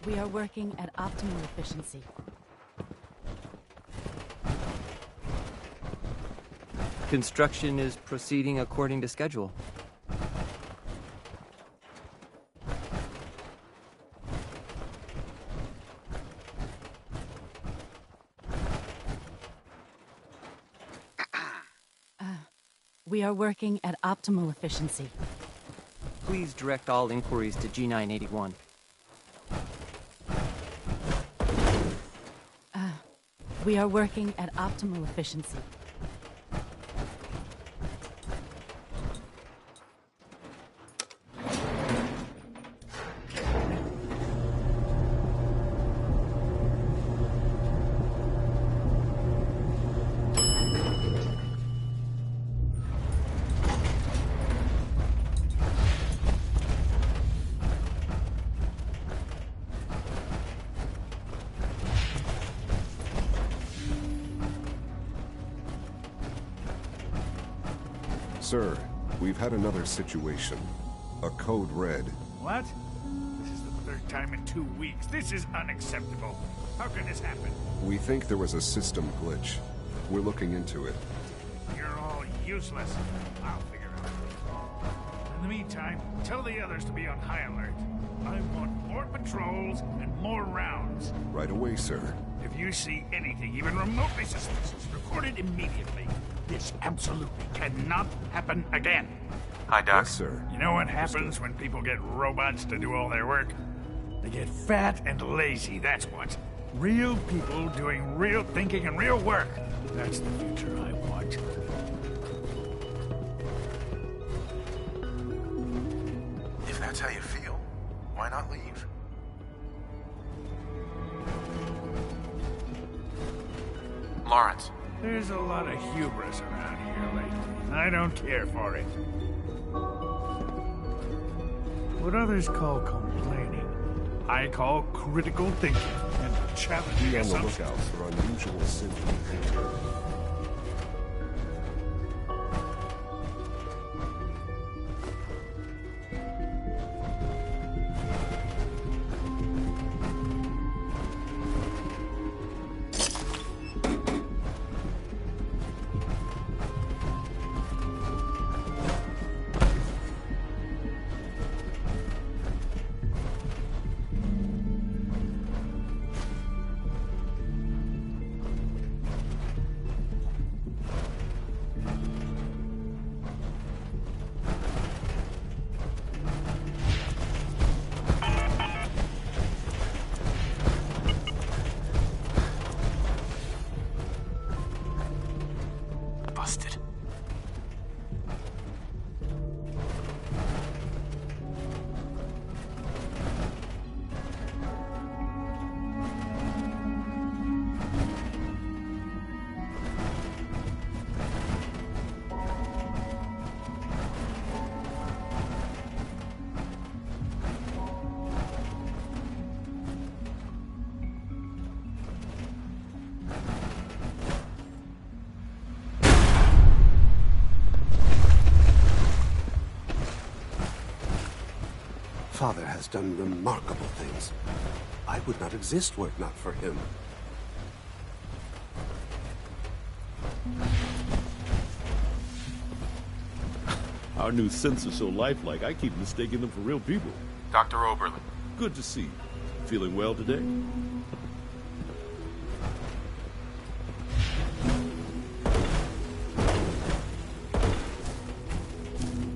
We are working at optimal efficiency. Construction is proceeding according to schedule. We are working at optimal efficiency. Please direct all inquiries to G981. We are working at optimal efficiency. Sir, we've had another situation. A code red. What? This is the third time in 2 weeks. This is unacceptable. How can this happen? We think there was a system glitch. We're looking into it. You're all useless. I'll figure it out. In the meantime, tell the others to be on high alert. I want more patrols and more rounds. Right away, sir. If you see anything even remotely suspicious, report it immediately. This absolutely cannot happen again. Hi, Doc. Yes, sir. You know what happens when people get robots to do all their work? They get fat and lazy, that's what. Real people doing real thinking and real work. That's the future I want. If that's how you feel, why not leave? Lawrence. There's a lot of hubris around here lately. I don't care for it. What others call complaining, I call critical thinking and challenging Be on the assumptions. lookout for unusual synth behavior. Busted. Father has done remarkable things. I would not exist were it not for him. Our new synths are so lifelike, I keep mistaking them for real people. Dr. Oberlin. Good to see you. Feeling well today?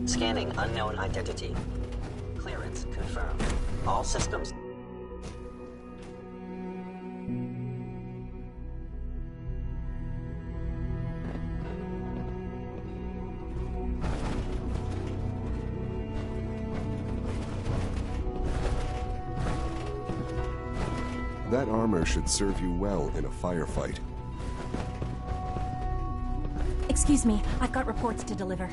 Scanning unknown identity. Clearance confirmed. All systems. That armor should serve you well in a firefight. Excuse me, I've got reports to deliver.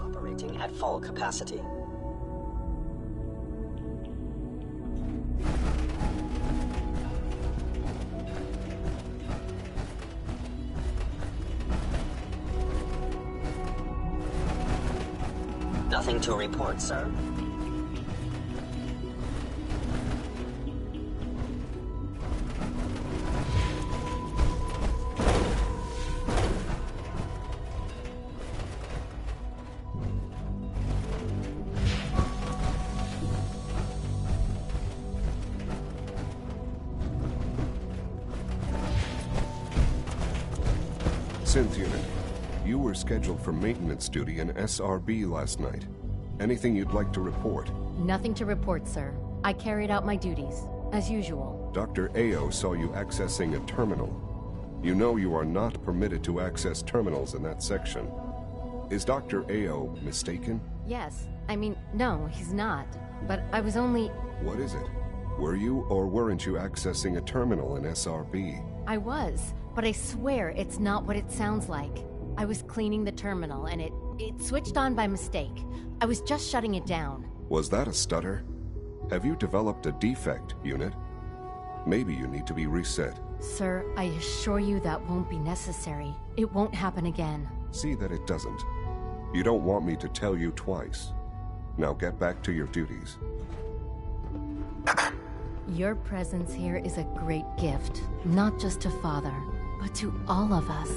Operating at full capacity. Nothing to report, sir. Synth unit, you were scheduled for maintenance duty in SRB last night. Anything you'd like to report? Nothing to report, sir. I carried out my duties, as usual. Dr. Ao saw you accessing a terminal. You know you are not permitted to access terminals in that section. Is Dr. Ao mistaken? Yes. I mean, no, he's not. But I was only... What is it? Were you or weren't you accessing a terminal in SRB? I was, but I swear it's not what it sounds like. I was cleaning the terminal, and it switched on by mistake. I was just shutting it down. Was that a stutter? Have you developed a defect, unit? Maybe you need to be reset. Sir, I assure you that won't be necessary. It won't happen again. See that it doesn't. You don't want me to tell you twice. Now get back to your duties. Your presence here is a great gift, not just to Father, but to all of us.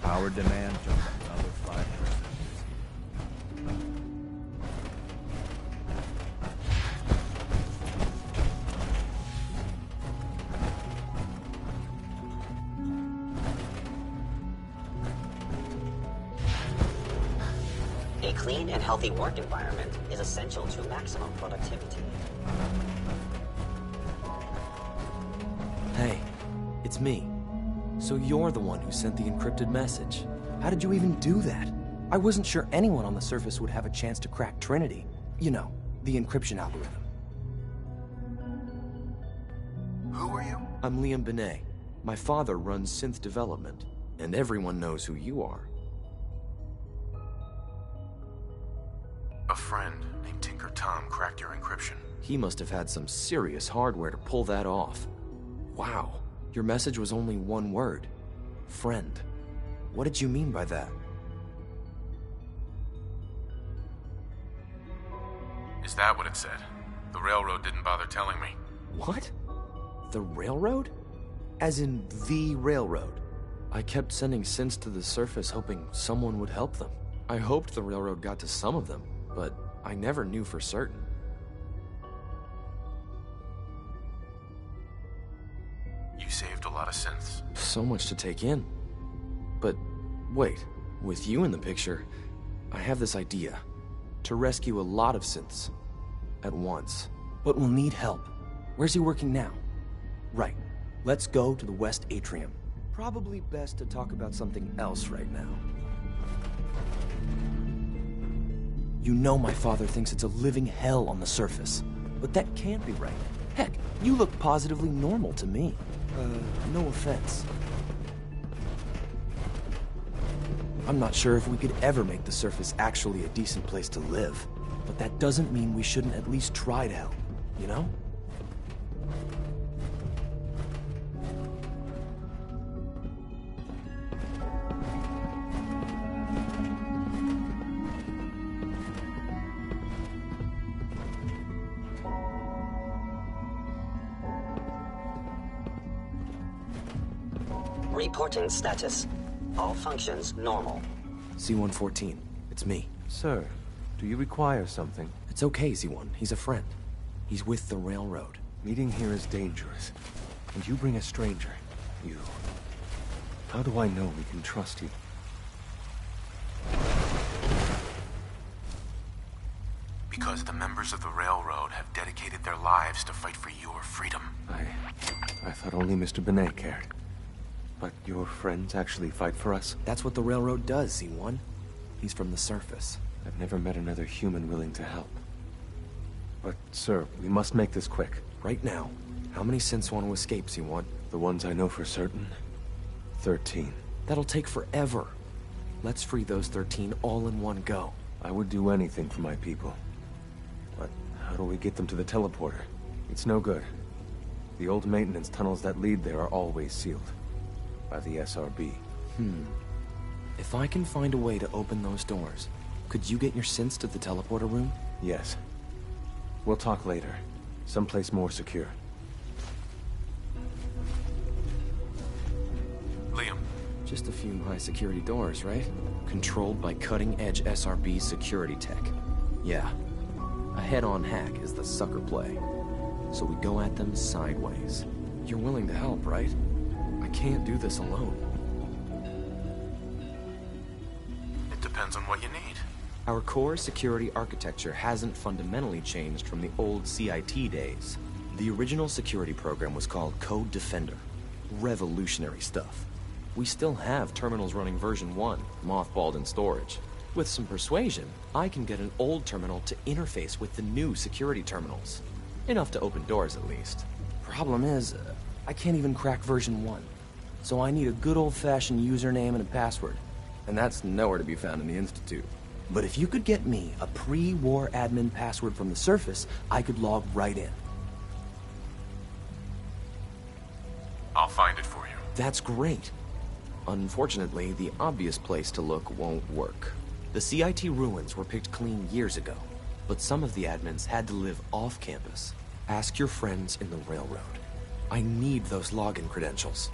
Power demand jumped another 5%. A clean and healthy work environment is essential to maximum productivity. Hey, it's me. So you're the one who sent the encrypted message. How did you even do that? I wasn't sure anyone on the surface would have a chance to crack Trinity. You know, the encryption algorithm. Who are you? I'm Liam Benet. My father runs synth development, and everyone knows who you are. A friend named Tinker Tom cracked your encryption. He must have had some serious hardware to pull that off. Wow. Your message was only one word. Friend. What did you mean by that? Is that what it said? The railroad didn't bother telling me. What? The railroad? As in the railroad? I kept sending synths to the surface hoping someone would help them. I hoped the railroad got to some of them, but I never knew for certain. You saved a lot of synths. So much to take in. But wait, with you in the picture, I have this idea. To rescue a lot of synths at once. But we'll need help. Where's he working now? Right. Let's go to the West Atrium. Probably best to talk about something else right now. You know my father thinks it's a living hell on the surface. But that can't be right. Heck, you look positively normal to me. No offense. I'm not sure if we could ever make the surface actually a decent place to live. But that doesn't mean we shouldn't at least try to help, you know? Reporting status. All functions normal. C-114, it's me. Sir, do you require something? It's okay, Z1. He's a friend. He's with the railroad. Meeting here is dangerous. And you bring a stranger. You... How do I know we can trust you? Because the members of the railroad have dedicated their lives to fight for your freedom. I thought only Mr. Benet cared. But your friends actually fight for us? That's what the railroad does, Z1. He's from the surface. I've never met another human willing to help. But, sir, we must make this quick. Right now. How many synths want to escape, Z1? The ones I know for certain? 13. That'll take forever. Let's free those 13 all in one go. I would do anything for my people. But how do we get them to the teleporter? It's no good. The old maintenance tunnels that lead there are always sealed. By the SRB. If I can find a way to open those doors, could you get your synths to the teleporter room? Yes. We'll talk later. Someplace more secure. Liam. Just a few high-security doors, right? Controlled by cutting-edge SRB security tech. Yeah. A head-on hack is the sucker play. So we go at them sideways. You're willing to help, right? I can't do this alone. It depends on what you need. Our core security architecture hasn't fundamentally changed from the old CIT days. The original security program was called Code Defender. Revolutionary stuff. We still have terminals running version 1, mothballed in storage. With some persuasion, I can get an old terminal to interface with the new security terminals. Enough to open doors, at least. Problem is, I can't even crack version 1. So I need a good old-fashioned username and a password. And that's nowhere to be found in the Institute. But if you could get me a pre-war admin password from the surface, I could log right in. I'll find it for you. That's great. Unfortunately, the obvious place to look won't work. The CIT ruins were picked clean years ago, but some of the admins had to live off campus. Ask your friends in the railroad. I need those login credentials.